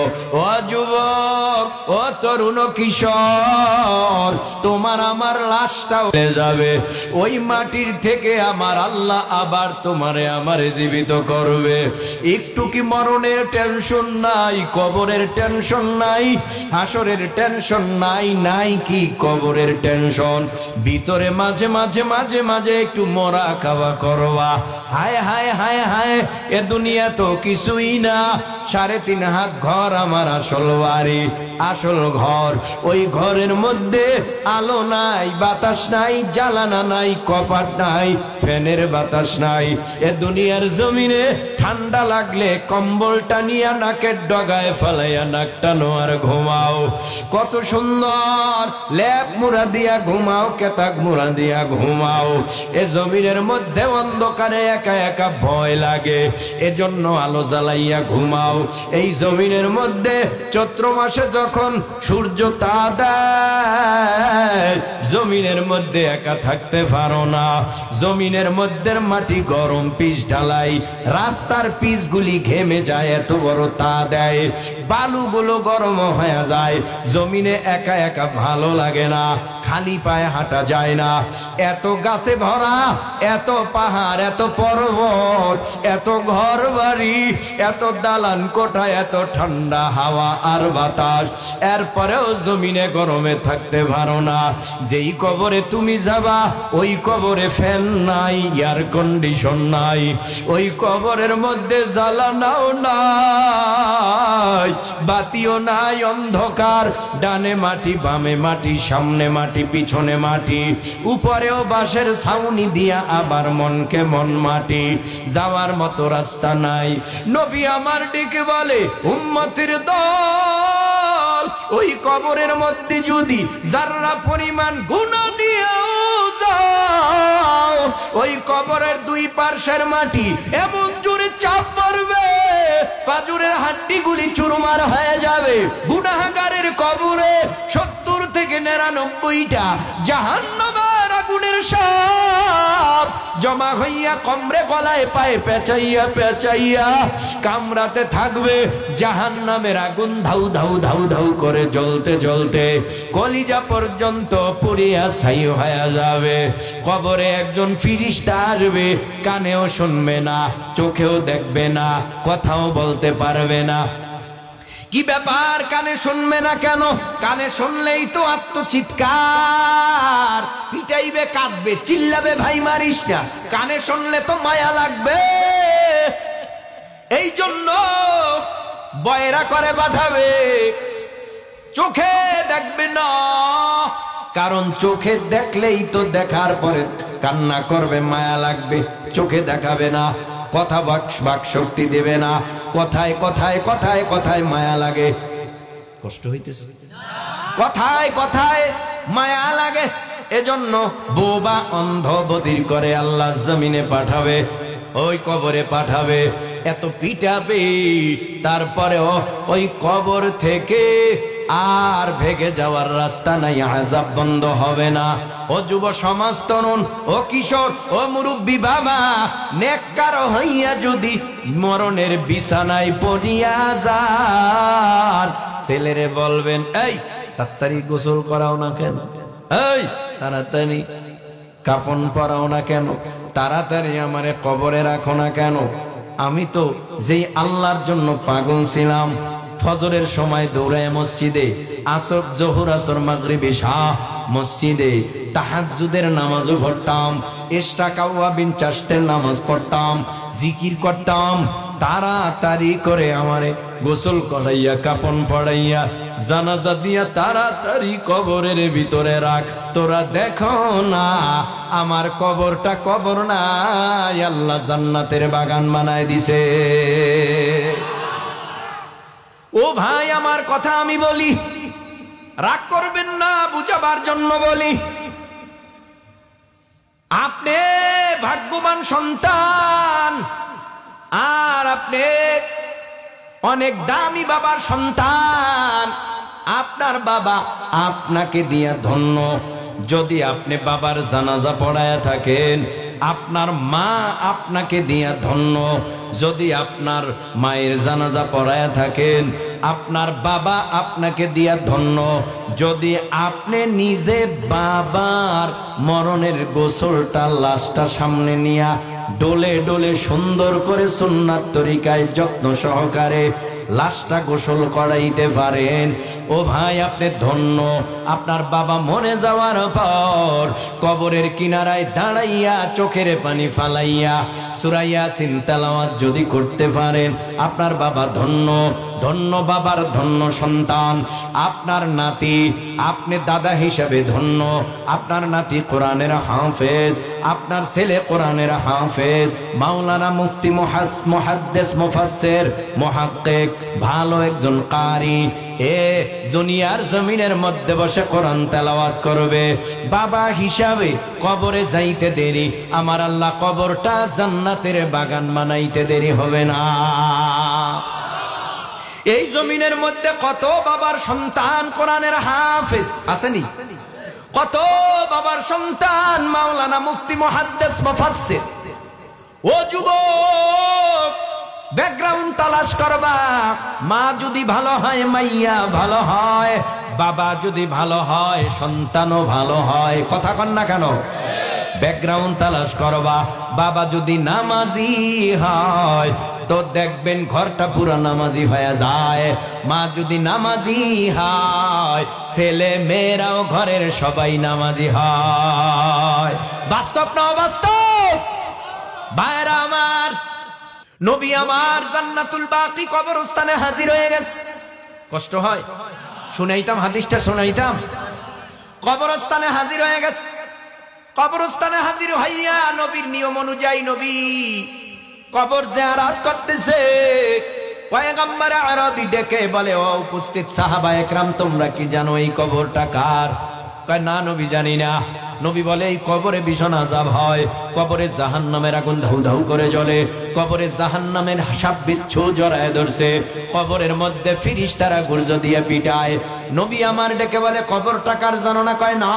ও যুবক, ও তরুণ কিশোর, তোমার আমার লাশটা উঠে যাবে। ওই মাটির থেকে আমার আল্লাহ আবার তোমারে আমারে জীবিত করবে। একটু কি মরণের টেনশন নাই? কবরের টেনশন নাই? হাসরের টেনশন নাই? নাই কি কবরের টেনশন? ভিতরে মাঝে মাঝে মাঝে মাঝে একটু মরা খাওয়া করবা। হায় হায় হায় হায়, এ দুনিয়া তো কিছুই না। 3.5 হাত ঘর আমার আসল বাড়ি, আসল ঘর। ওই ঘরের মধ্যে আলো নাই, বাতাস নাই, জ্বালানা নাই, কপাট নাই, ফ্যানের বাতাস নাই। এ দুনিয়ার জমিনে ঠান্ডা লাগলে কম্বলটা নিয়ে নাকের ডগায় ফেলাইয়া নাক টানো আর ঘুমাও। কত সুন্দর লেপ মুড়া দিয়া ঘুমাও, কেতাক মুড়া দিয়া ঘুমাও। এ জমিনের মধ্যে অন্ধকারে একা একা ভয় লাগে, এজন্য আলো জ্বালাইয়া ঘুমাও। এই জমিনের মধ্যে চৈত্র মাসে যখন সূর্য তা দেয়, জমিনের মধ্যে একা থাকতে পারো না। জমিনের মধ্যে মাটি গরম, পিচ ঢালাই, রাস্তার পিচ গুলি ঘেমে যায়, এত বড় তা দেয়, বালুগুলো গরম হয়ে যায়। জমিনে একা একা ভালো লাগে না, খালি পায়ে হাঁটা যায় না। এত গাছে ভরা, এত পাহাড়, এত পর্বত, এত ঘর বাড়ি, এত দালান কোঠা, এত ঠান্ডা হাওয়া আর বাতাস, এরপরেও জমিনে গরমে থাকতে পারো না। যেই কবরে তুমি যাবা, ওই কবরে ফ্যান নাই, এয়ার কন্ডিশন নাই, ওই কবরের মধ্যে জ্বালানাও নাই, বাতিও নাই, অন্ধকার। ডানে মাটি, বামে মাটি, সামনে মাটি, মাটি, পিছনে মাটি, উপরেও বাঁশের ছাউনি দিয়া আবার মনকে মন মাটি, যাওয়ার মতো রাস্তা নাই। নবী আমার ডেকে বলে, উম্মতের দল, ওই কবরের মধ্যে যদি যাররা পরিমাণ গুনাহ নিয়েও যাও, ওই কবরের দুই পার্শ্বের মাটি এমন জোরে চাপ পড়বে, পাজরের হাড্ডিগুলি চুরমার হয়ে যাবে। গুনাহগারের কবরে 70 থেকে 99টা জাহান্নামের আগুনের সাপ জমা হইয়া কমরে গলায় পায়ে পেঁচাইয়া পেঁচাইয়া কামড়াতে থাকবে। জাহান্নামের আগুন ধাউ ধাউ ধাউ ধাউ করে জ্বলতে জ্বলতে কলিজা পর্যন্ত পুড়িয়া ছাই হয়ে যাবে। কবরে একজন ফিরিস্তা আসবে, কানেও শুনবে না, চোখেও দেখবে না, কথাও বলতে পারবে না। কি ব্যাপার, কানে শুনবে না কেন? কানে শুনলেই তো আত্মচিৎকার, পিটাইবে, কাঁদবে, চিল্লাবে, ভাই মারিস না। কানে শুনলে তো মায়া লাগবে, এই জন্য বয়রা করে পাঠাবে। চোখে দেখবে না, কারণ চোখে দেখলেই তো দেখার পরে কান্না করবে, মায়া লাগবে। চোখে দেখাবে না, কথা বাক শক্তি দেবে না, কথায় কথায় কথায় কথায় মায়া লাগে। কষ্ট হইতেছে, কথায় কথায় মায়া লাগে। এজন্য বোবা অন্ধ বধির করে আল্লাহ জমিনে পাঠাবে, ওই কবরে পাঠাবে, এত পিটাবে, তারপরেও ওই কবর থেকে আর ভেগে যাওয়ার রাস্তা নাই, আযাব বন্ধ হবে না। ও যুব সমাজ, তরুণ, ও কিশোর, ও মুরব্বী বাবা, নেককার হইয়া যদি মরণের বিছানায় পড়িয়া যান, ছেলেরে বলবেন, এই তাড়াতাড়ি গোসল করাও না কেন, এই তাড়াতাড়ি কাফন পরাও না কেন, তাড়াতাড়ি আমারে কবরে রাখো না কেন। আমি তো যেই আল্লাহর জন্য পাগল ছিলাম, ফজরের সময় দৌড়ায় মসজিদে, আসর, জোহর, আসর, মাগরিব, ইশা মসজিদে, তাহাজ্জুদের নামাজও পড়তাম, ইশরাকাওয়াবিন চারটের নামাজ পড়তাম, জিকির করতাম। তাড়াতাড়ি করে আমারে গোসল করাইয়া, কাপন পড়াইয়া, জানাজা দিয়া তাড়াতাড়ি কবরের ভিতরে রাখ। তোরা দেখো না আমার কবরটা কবর নাই, আল্লাহ জান্নাতের বাগান বানায় দিছে। ও ভাই, আমার কথা আমি বলি, রাগ করবেন না, বুঝাবার জন্য বলি। আপনি ভাগ্যবান সন্তান, আর আপনি অনেক দামি বাবার সন্তান। আপনার বাবা আপনাকে দিয়া ধন্য। যদি আপনি বাবার জানাজা পড়ায়া থাকেন, আপনার মা আপনাকে দিয়া ধন্য। যদি আপনার মায়ের জানাজা পড়ায়া থাকেন, আপনার বাবা আপনাকে দিয়া ধন্য। যদি আপনি নিজে বাবার মরণের গোসলটা, লাশটা সামনে নিয়া ডোলে ডোলে সুন্দর করে সুন্নাত তরিকায় যত্ন সহকারে লাশটা গোসল করাইতে পারেন, ও ভাই আপনি ধন্য। আপনার বাবা মরে যাওয়ার পর কবরের কিনারায় দাঁড়াইয়া চোখের পানি ফালাইয়া সূরা ইয়াসিন তেলাওয়াত যদি করতে পারেন, আপনার বাবা ধন্য। ধন্য বাবার ধন্য সন্তান। আপনার নাতি, আপনি দাদা হিসাবে ধন্য। আপনার নাতি কোরআনের হাফেজ, আপনার ছেলে কোরআনের হাফেজ, মাওলানা মুফতি মুহাদ্দিস মুফাসসির মুহাক্কিক, ভালো একজন কারি। এ দুনিয়ার জমিনের মধ্যে বসে কোরআন তেলাওয়াত করবে। বাবা হিসাবে কবরে যাইতে দেরি, আমার আল্লাহ কবরটা জান্নাতের বাগান বানাইতে দেরি হবে না। এই জমিনের মধ্যে কত বাবার সন্তান কোরআনের হাফেজ আসেনি? কত বাবার সন্তান মাওলানা মুফতি মুহাদ্দিস মুফাসসির। ও যুবক, ব্যাকগ্রাউন্ড তালাশ করবা। মা যদি ভালো হয়, মাইয়া ভালো হয়, বাবা যদি ভালো হয়, সন্তানও ভালো হয়। কথা কন না কেন? ব্যাকগ্রাউন্ড তালাশ করবা। বাবা যদি নামাজি হয় তো দেখবেন ঘরটা পুরো নামাজি হয়ে যায়। মা যদি নামাজি হয়, ছেলে মেয়েরাও ঘরের সবাই নামাজি হয়। বাস্তব না অবাস্তব? ভাইরা আমার, নবী আমার জান্নাতুল বাকি কবরস্থানে হাজির হয়ে গেছে। কষ্ট হয়? শুনাইতাম, হাদিসটা শুনাইতাম। কবরস্থানে হাজির হয়ে গেছে। কবরস্থানে হাজির হইয়া নবীর নিয়ম অনুযায়ী নবী কবর জিয়ারত করতেছে। পয়গম্বর আরবি ডেকে বলে, ও উপস্থিত সাহাবা একরাম, তোমরা কি জানো এই কবরটা কার? কয়, না নবী, জানি না। নবী বলে, এই কবরে ভীষণ আযাব হয়, কবরে জাহান্নামের আগুন ধাউ ধাউ করে জ্বলে, কবরে জাহান্নামের সাপ বিচ্ছু জড়ায় ধরছে, কবরের মধ্যে ফেরেশতারা গুর্জ দিয়ে পিটায়। নবী আমার ডেকে বলে, কবরটা কার জানো না? কয়, না।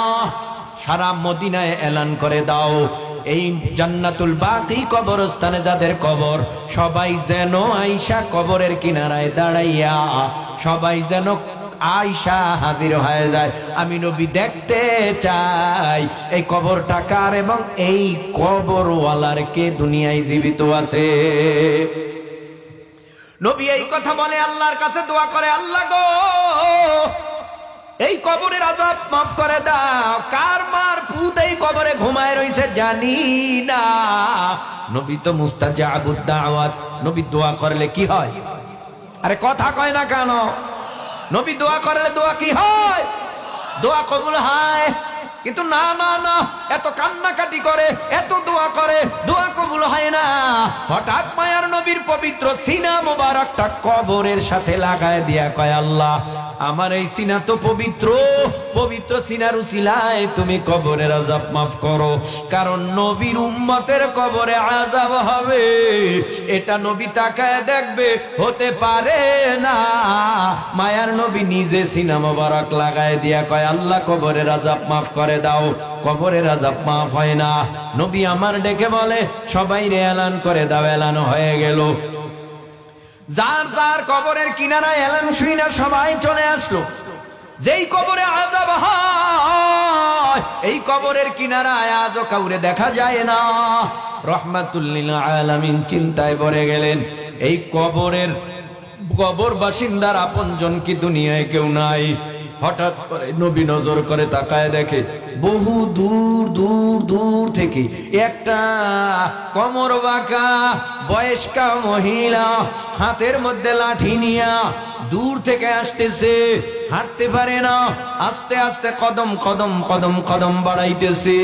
সারা মদিনায় এলান করে দাও, এই জান্নাতুল বাকি কবরস্থানে যাদের কবর, সবাই যেন আয়েশা কবরের কিনারায় দাঁড়াইয়া সবাই যেন আয়েশা হাজির হয়ে যায়। আমি নবী দেখতে চাই এই কবরটা কার এবং এই কবরওয়ালার কে দুনিয়ায় জীবিত আছে। নবী এই কথা বলে আল্লাহর কাছে দোয়া করে, আল্লাহ গো, এই কবরের আযাব মাফ করে দাও। কার মার পুত এই কবরে ঘুমায় রইছে জানি না। নবী তো মুস্তাজাবুদ দাওয়াত, নবী দোয়া করলে কি হয়? আরে কথা কয় না কেন? নবী দোয়া করলে দোয়া কি হয়? দোয়া কবুল হয়। কিন্তু না না না, এত কান্নাকাটি করে, এত দোয়া করে, দোয়া কবুল হয় না। হঠাৎ মায়ার নবীর পবিত্র সিনা মোবারকটা কবরের সাথে লাগায় দিয়া কয়, আল্লাহ, আমার এই সিনা তো পবিত্র, পবিত্র সিনার উসিলায় তুমি কবরের আযাব মাফ করো। কারণ নবীর উম্মতের কবরে আযাব হবে, এটা নবী তাকায় দেখবে, হতে পারে না। মায়ার নবী নিজে সিনা মোবারক লাগায় দিয়া কয়, আল্লাহ, কবরের আযাব মাফ করে দাও। কবরের আযাব মাফ হয় না। নবী আমার ডেকে বলে, সবাই রে এলান করে দাও। এলান হয়ে গেল। যার যার কবরের কিনারায় এলান শুইনা সবাই চলে আসলো। যেই কবরে আযাব হয়, এই কবরের কিনারায় আজও কাউরে দেখা যায় না। রাহমাতুল লিল আলামিন চিন্তায় পড়ে গেলেন, এই কবর বাসিন্দার আপনজন কি দুনিয়ায় কেউ নাই? হঠাৎ করে নবী নজর করে তাকায় দেখে, বহু দূর দূর দূর থেকে একটা কোমর বাঁকা বয়স্কা মহিলা হাতের মধ্যে লাঠি নিয়া দূর থেকে আসতেছে। হাঁটতে পারে না, আস্তে আস্তে কদম কদম কদম কদম বাড়াইতেছে।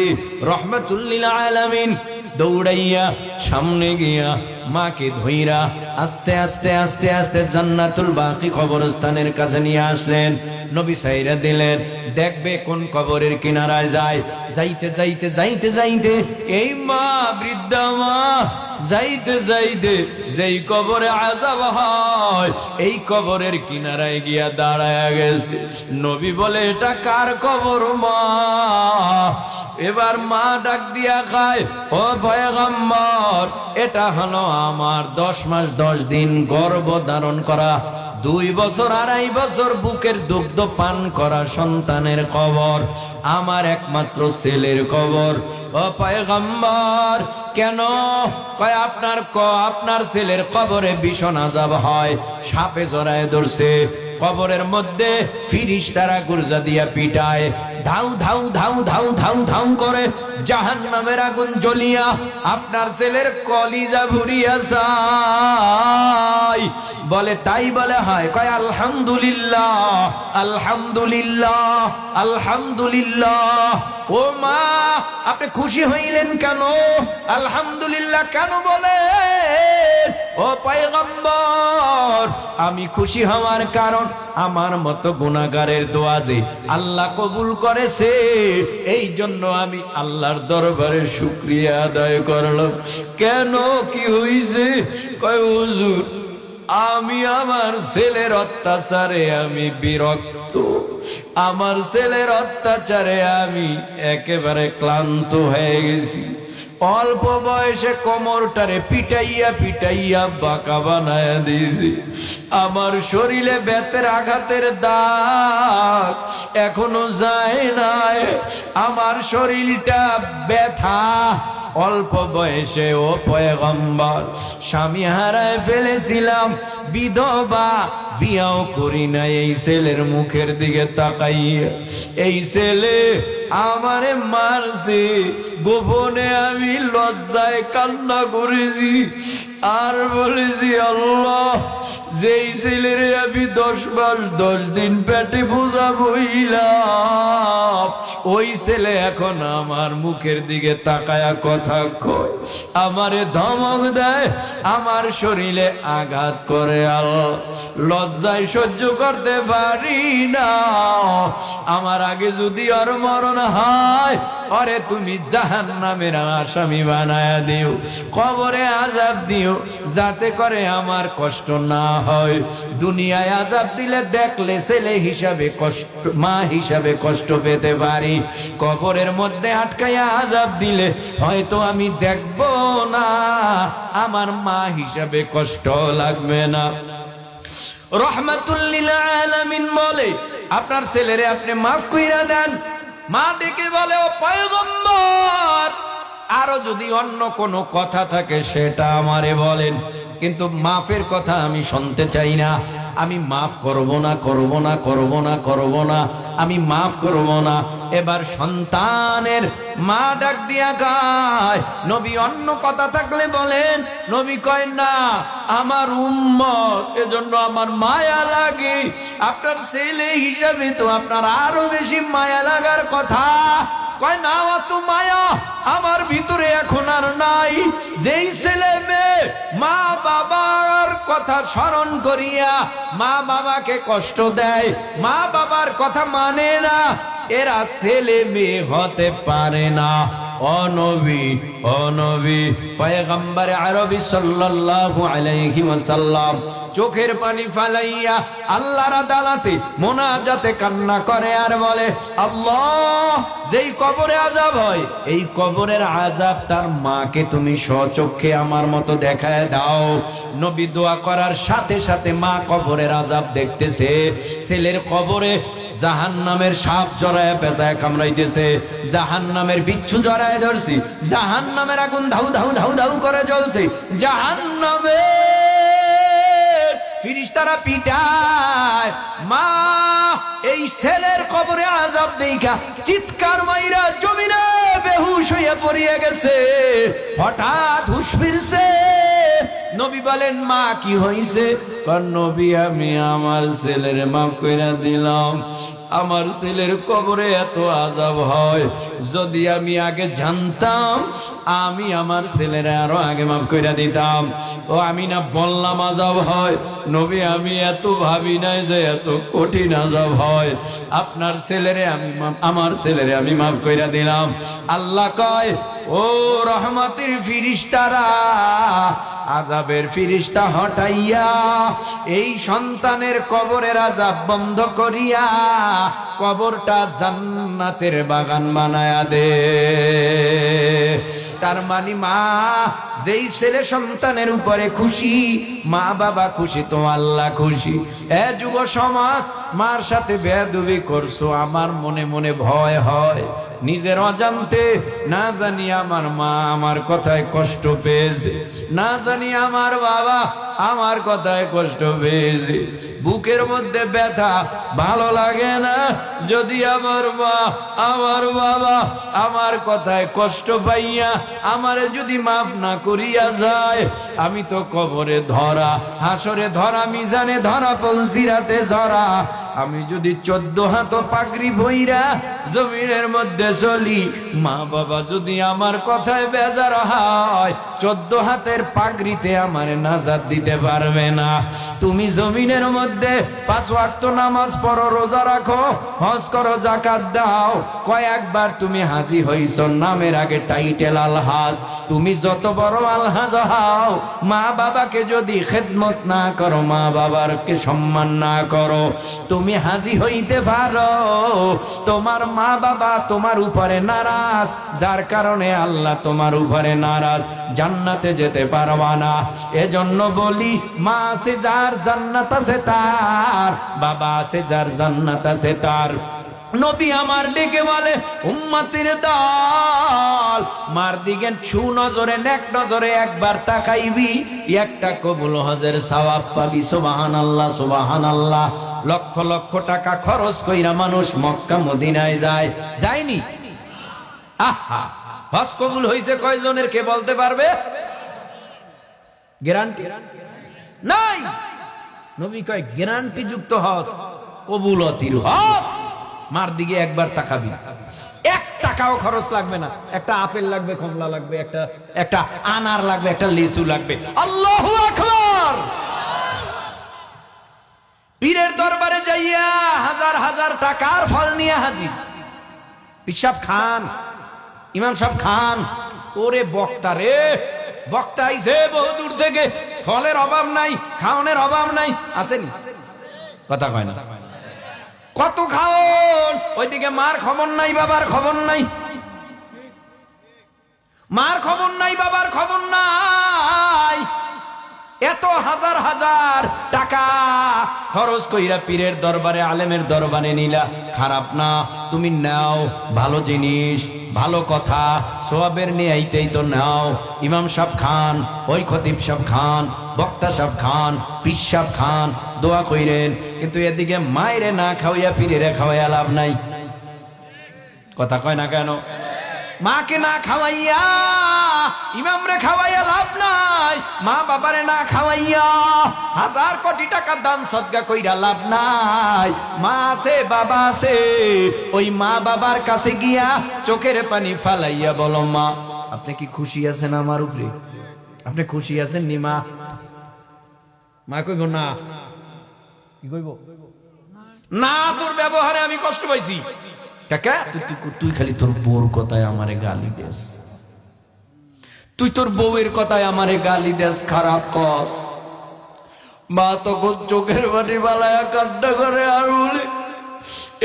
রাহমাতুল লিল আলামিন দৌড়াইয়া সামনে গিয়া মাকে ধইরা আস্তে আস্তে আস্তে আস্তে জান্নাতুল বাকি কবরস্থানের কাছে নিয়ে আসলেন। নবী সাইরা দিলেন, দেখবে কোন কবরের কিনারায় যায়। যাইতে যাইতে যাইতে যাইতে এই মা, বৃদ্ধা মা, যাইতে যাইতে যেই কবরে আযাব হয়, এই কবরের কিনারায় গিয়া দাঁড়ায় গেছে। নবী বলে, এটা কার কবর মা? এবার মা ডাক দিয়া খায়, ও পয়গম্বর, এটা হলো আমার 10 মাস 10 দিন গর্ভ ধারণ করা, 2 বছর 2.5 বছর বুকের দুগ্ধ পান করা সন্তানের কবর, আমার একমাত্র ছেলের কবর। ও পয়গম্বর, কেন? কয়, আপনার ছেলের কবরে ভীষণ আযাব হয়, সাপে জড়ায় ধরছে, কবরের মধ্যে ফেরেশতারা গুর্জা দিয়া পিটায়, ধাউ ধাউ ধাউ ধাউ ধাউ ধাউ করে জাহান্নামের আগুন জ্বলিয়া আপনার ছেলের কলিজা ভুরিয়া যায়। বলে, তাই বলে হয়? কয়, আলহামদুলিল্লাহ আলহামদুলিল্লাহ আলহামদুলিল্লাহ। ও মা, আপনি খুশি হইলেন কেন? আলহামদুলিল্লাহ কেন বলেন? ও পয়গম্বর, আমি খুশি হওয়ার কারণ আমার মতো গুনাহগারের দোয়া যে আল্লাহ কবুল করেছে, এই জন্য আমি আল্লাহর দরবারে শুকরিয়া আদায় করলাম। কেন, কি হইছে? কয়, হুজুর, আমি আমার ছেলের অত্যাচারে আমি বিরক্ত, আমার ছেলের অত্যাচারে আমি একেবারে ক্লান্ত হয়ে গেছি। অল্প বয়সে কোমরটারে পিটাইয়া পিটাইয়া বাঁকা বানায়া দিয়েছি। আমার শরীরে বেতের আঘাতের দাগ এখনো যায় নাই, আমার শরীরটা ব্যথা। অল্প বয়সে ও পয়গম্বর, স্বামী হারায় ফেলেছিলাম, বিধবা, বিয়াও করি না। এই ছেলের মুখের দিকে তাকাইয়া এই ছেলে আমারে মারছে, গোপনে আমি লজ্জায় কান্না করেছি আর বলেছি, আল্লাহ যেই ছেলের আমি 10 মাস 10 দিন পেটে বোঝা বইলাম, ওই ছেলে এখন আমার মুখের দিকে তাকায়া কথা কয়, আমারে ধমক দেয়, আমার শরীরে আঘাত করে। আল্লাহ, লজ্জায় সহ্য করতে পারি না। আমার আগে যদি ওর মরণ হয়, ওরে তুমি জাহান্নামের আসামি বানায়া দিও, কবরে আযাব দিও, যাতে করে আমার কষ্ট না হয়। দুনিয়ায় আযাব দিলে দেখলে ছেলে হিসাবে কষ্ট, মা হিসাবে কষ্ট পেতে পারি, কবরের মধ্যে আটকায়া আযাব দিলে হয়তো আমি দেখব না, আমার মা হিসাবে কষ্ট লাগবে না। রহমাতুল লিল আলামিন বলে, আপনার ছেলেরে আপনি মাফ কইরা দেন। মা ডেকে বলে, ও পয়গম্বর, আরো যদি অন্য কোনো কথা থাকে সেটা আমারে বলেন, কিন্তু মাফের কথা আমি শুনতে চাই না। আমি মাফ করব না, করব না, করব না, করব না, আমি মাফ করব না। এবার সন্তানের মা ডাক দিয়া গায়, নবী অন্য কথা থাকলে বলেন। নবী কয় না, আমার উম্মত, এজন্য আমার মায়া লাগে। আপনার ছেলে হিসাবে তো আপনার আরো বেশি মায়া লাগার কথা। কয় না, অত মায়া আমার ভিতরে এখন আর নাই। যেই ছেলে মেয়ে মা বাবার কথা স্মরণ করিয়া মা বাবাকে কষ্ট দেয়, মা বাবার কথা মানে না, এরা ছেলে মেয়ে হতে পারে না। ও নবী, ও নবী, পয়গম্বর আরবি সাল্লাল্লাহু আলাইহি ওয়াসাল্লাম চোখের পানি ফালাইয়া আল্লাহর আদালতে মোনাজাতে কান্না করে আর বলে, আল্লাহ, যেই কবরে আযাব হয়, এই কবরের আযাব তার মাকে তুমি স্বচক্ষে আমার মতো দেখায় দাও। নবী দোয়া করার সাথে সাথে মা কবরের আযাব দেখতেছে। ছেলের কবরে জাহান্নামের সাপ জড়ায় পেঁচায় কামড়াইতেছে, জাহান্নামের বিচ্ছু জড়ায় ধরছি, জাহান্নামের আগুন ধাউ ধাউ ধাউ ধাউ করে জ্বলছে, জাহান্নামের ফেরেশতারা পিটায়। মা এই ছেলের কবরে আযাব দেইখা চিৎকার মাইরা জমিনে বেহুশ হইয়া পড়িয়া গেছে। হঠাৎ হুঁশ ফিরছে। নবী বলেন, মা কি হইছে? নবী, আমি আমার ছেলের মাফ কইরা দিলাম। আমার ছেলের কবরে এত আযাব হয়, যদি আমি আগে জানতাম আমি আমার ছেলের আরো আগে মাফ কইরা দিতাম। ও আমি না বললাম আযাব হয়? নবী, আমি এত ভাবি নাই যে এত কঠিন আযাব হয়। আপনার ছেলেরে আমি আমার ছেলেরে আমি মাফ কইরা দিলাম। আল্লাহ কয়, ও রহমতের ফিরিস্তারা, আযাবের ফিরিস্তা হটাইয়া এই সন্তানের কবরের আযাব বন্ধ করিয়া কবরটা জান্নাতের বাগান বানায়া দে। তার মানে মা যেই ছেলে সন্তানের উপরে খুশি, মা বাবা খুশি, তো আল্লাহ খুশি। এ যুব সমাজ, মার সাথে বেয়াদবি করছো, আমার মনে মনে ভয় হয়, নিজের অজান্তে না জানি আমার মা আমার কথায় কষ্ট পেয়েছে, না জানি আমার বাবা আমার কথায় কষ্ট পেয়েছে। বুকের মধ্যে ব্যথা, ভালো লাগে না যদি আমার মা আমার বাবা আমার কথায় কষ্ট পাইয়া আমারে যদি মাফ না করিয়া যায়। আমি তো কবরে ধরা, হাসরে ধরা, মিজানে ধরা, পলসিরাতে ধরা। আমি যদি 14 হাত পাগড়ি বইরা জমিনের মধ্যে চলি, মা বাবা যদি আমার কথায় বেজার হয়, 14 হাতের পাগড়িতে আমার নাজাত দিতে পারবে না। তুমি জমিনের মধ্যে 5 ওয়াক্ত নামাজ পড়ো, রোজা রাখো, হজ করো, যাকাত দাও, কয়েকবার তুমি হাজি হইছ, নামের আগে টাইটেল আলহাজ। তুমি যত বড় আলহাজ হও, মা বাবাকে যদি খেদমত না করো, মা বাবাকে সম্মান না করো, তুমি হাজি হইতে পারো, তোমার মা বাবা তোমার উপরে নারাজ, যার কারণে আল্লাহ তোমার উপরে নারাজ, জান্নাতে যেতে পারবা না। এজন্য বলি, মা আছে যার জান্নাত আছে তার, বাবা আছে যার জান্নাত আছে তার। নবী আমার ডেকে বলে, উম্মতের দল, মার দিকে সুনজরে নেক নজরে একবার তাকাইবি, একটা কবুল হজের সওয়াব পাবি। সুবহানাল্লাহ, সুবহানাল্লাহ। লক্ষ লক্ষ টাকা খরচ কইরা মানুষ মক্কা মদিনায় যায়, যায়নি? আহা, হজ কবুল হইছে কয়জনের কে বলতে পারবে? গ্যারান্টি নাই। নবী কয় গ্যারান্টি যুক্ত হজ, কবুলতির হজ। মার দিকে একবার তাকাবি, 1 টাকাও খরচ লাগবে না। একটা আপেল লাগবে, কমলা লাগবে, একটা আনার লাগবে, একটা লিচু লাগবে। আল্লাহু আকবার। পীরের দরবারে যাইয়া হাজার হাজার টাকার ফল নিয়ে হাজির। পিসাব খান, ইমাম সাহেব খান। ওরে বক্তা রে, বক্তা আইছে বহু দূর থেকে, ফলের অভাব নাই, খাওনের অভাব নাই। আসেনি? কথা কয় না। কত খাওন, ওইদিকে মার খবর নাই, বাবার খবর নাই। মার খবর নাই, বাবার খবর নাই। এত হাজার হাজার টাকা খরচ কইরা পীরের দরবারে, আলেমের দরবারে নিলা, খারাপ না। তুমি নাও, ভালো জিনিস, ভালো কথা, সওয়াবের নিয়ে আইতেই তো নাও। ইমাম সাহেব খান, ওই খতিব সাহেব খান, বক্তা সাহেব খান, পীর সাহেব খান, দোয়া কইরেন। কিন্তু এদিকে মায়েরে না খাওয়াইয়া পীরেরে খাওয়াইয়া লাভ নাই। কথা কয় না কেন? মাকে না খাওয়াইয়া ইমামরে খাওয়াইয়া লাভ নাই। মা বাবারে না খাওয়াইয়া হাজার কোটি টাকা দান সদকা কইরা লাভ নাই। মা আছে, বাবা আছে, ওই মা বাবার কাছে গিয়া চোখের পানি ফালাইয়া বলো, মা আপনি কি খুশি আছেন আমার উপরে? আপনি খুশি আছেন নি মা? মা কইব না। কি কইব? না, তোর ব্যবহারে আমি কষ্ট পাইছি। কাকা তুই খালি তোর বউর কথায় আমারে গালি দেস, তুই তোর বউয়ের কথায় আমারে গালি দেস, খারাপ কস। মা তখন চোখের পানি বালায়া কান্না করে আর বলে,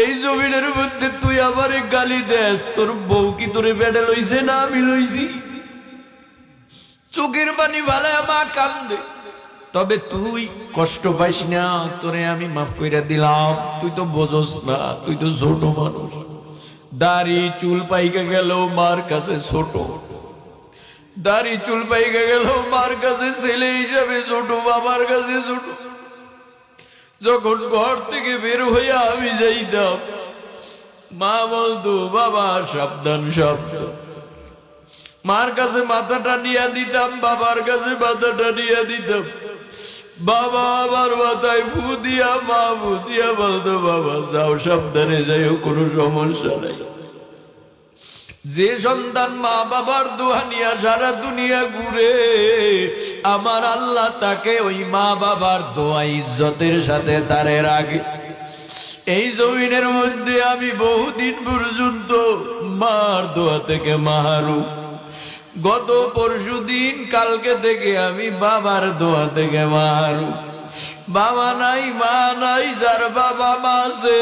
এই জমিনের মধ্যে তুই আমারে গালি দেস, তোর বউ কি তোরে বেড়ে লইছে না আমি লইছি? চোখের পানি বালায়া মা কান্দে। তবে তুই কষ্ট পাইস না, তোরে আমি মাফ কইরা দিলাম। তুই তো বোঝস না, তুই তো ছোট মানুষ। দাড়ি চুল পাইকা গেল মার কাছে ছোট, দাড়ি চুল পাইকা গেল মার কাছে ছেলে হিসাবে ছোট, বাবার কাছে ছোট। যখন ঘর থেকে বের হইয়া আমি যাইতাম, মা বলতো, বাবা সাবধান সাবধান। মার কাছে মাথাটা নিয়ে দিতাম, বাবার কাছে মাথাটা নিয়ে দিতাম। বাবা আবার মাথায় ফু দিয়া, মা ফু দিয়া বলতো, বাবা যাও, সাবধানে যাইও, কোনো সমস্যা নাই। যে সন্তান মা বাবার দোয়া নিয়া সারা দুনিয়া ঘুরে, আমার আল্লাহ তাকে ওই মা বাবার দোয়া ইজ্জতের সাথে তারে রাখে। এই জমিনের মধ্যে আমি বহুদিন পর্যন্ত মার দোয়া থেকে মাহরুম। গত পরশুদিন, কালকে থেকে আমি বাবার দোয়া থেকে মাহরুম। বাবা নাই, মা নাই, যার বাবা মা আছে,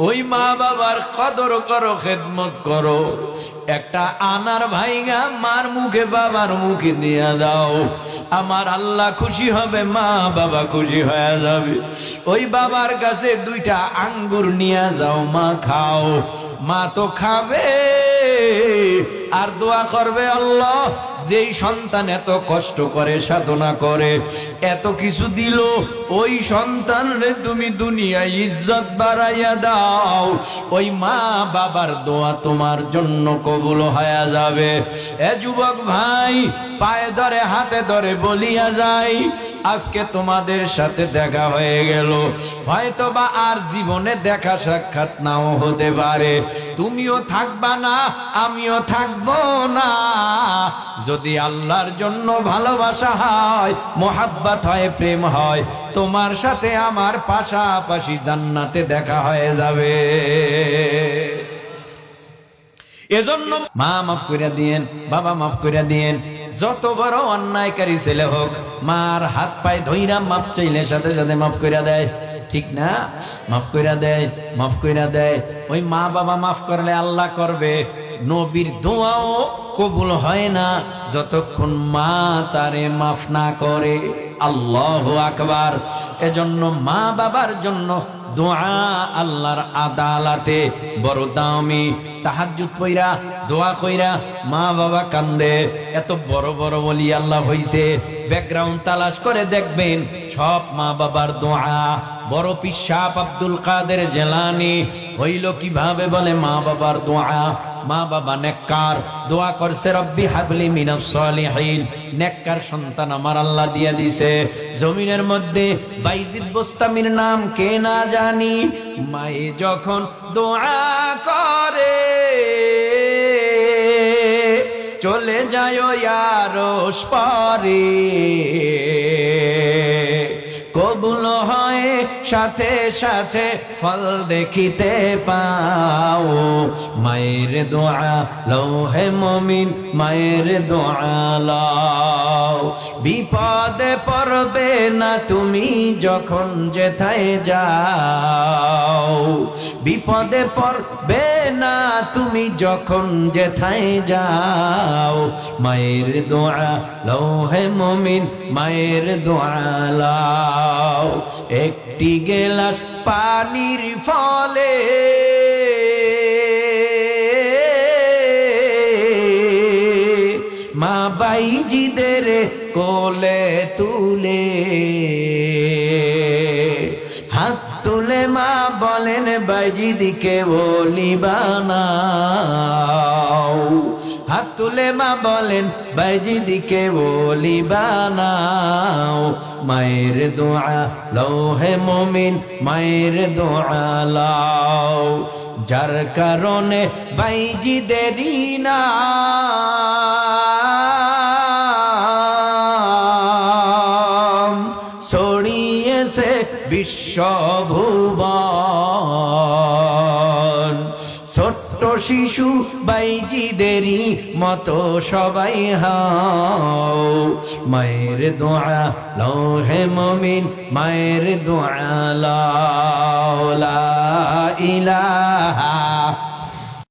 ওই মা বাবার কদর করো, খেদমত করো। একটা আনার ভাইগা মার মুখে বাবার মুখে দিয়া দাও, আমার আল্লাহ খুশি হবে, মা বাবা খুশি হয়ে যাবে। ওই বাবার কাছে 2টা আঙ্গুর নিয়ে যাও, মা খাও। মা তো খাবে আর দোয়া করবে, আল্লাহ যেই সন্তান এত কষ্ট করে, সাধনা করে, এত কিছু দিল, ওই সন্তান রে তুমি দুনিয়ায় ইজ্জত বাড়াইয়া দাও। ওই মা বাবার দোয়া তোমার জন্য কবুল হয়ে যাবে। এ যুবক ভাই, পায়ে ধরে হাতে ধরে বলিয়া যাই, আজকে তোমাদের সাথে দেখা হয়ে গেল, হয়তো বা আর জীবনে দেখা সাক্ষাৎ নাও হতে পারে। তুমিও থাকবা না, আমিও থাকবো না। যদি আল্লাহর জন্য ভালোবাসা হয়, মোহাব্বত হয়, প্রেম হয়, তোমার সাথে আমার পাশাপাশি জান্নাতে দেখা হয়ে যাবে। এজন্য মা মাফ করে দিয়েন, বাবা মাফ করে দিয়েন। যত বড় অন্যায়কারী ছেলে হোক, মার হাত পায়ে ধইরা মাপ চাইলে সাথে সাথে মাফ করে দেয়, ঠিক না? মাফ করে দেয়, মাফ করে দেয়। ওই মা বাবা মাফ করলে আল্লাহ করবে। নবীর দোয়াও কবুল হয় না যতক্ষণ মা তারে মাফ না করে। আল্লাহু আকবার। এজন্য মা বাবার জন্য দোয়া আল্লাহর আদালতে বড় দামি। তাহাজ্জুদ পইরা দোয়া কইরা মা বাবা কান্দে। এত বড় বড় ওলি আল্লাহ হইছে, ব্যাকগ্রাউন্ড তালাশ করে দেখবেন সব মা বাবার দোয়া। বড় পীর সাহেব আব্দুল কাদের জিলানী হইল কিভাবে, বলে মা বাবার দোয়া। মা বাবা নেককার, দোয়া করছে রব্বি হাবলি মিনাস সলিহিন, নেককার সন্তান আমার আল্লাহ দিয়া দিছে। জমিনের মধ্যে বাইজিদ বোস্তামির নাম কে না জানি, মায়ে যখন দোয়া করে চলে যায় আরশ পারে, কবুল হয় সাথে সাথে ফল দেখিতে পাও। মায়ের দোয়া লৌহে মুমিন, মায়ের দোয়া লও। বিপদে পড়বে না তুমি যখন যেথায় যাও, বিপদে পড়বে না তুমি যখন যেথায় যাও। মায়ের দোয়া লৌহে মুমিন, মায়ের দোয়া লও। একটি গেলাস পানির ফলে মা বাইজিদের কোলে তুলে, হাত তুলে মা বলেন বাইজিদিকে ওলি বানাও। হাত তুলে মা বলেন বাইজিদিকে ওলি বানাও। মায়ের দোয়া লৌহে মুমিন, মায়ের দোয়া লও। যার কারণে বাইজিদেরই নাম ছড়িয়েছে বিশ্বভুবন। ছোট্ট শিশু বাইজিদেরই মতো সবাই হও। মায়ের দোয়া লৌহে মুমিন, মায়ের দোয়া লও। লা ইলাহা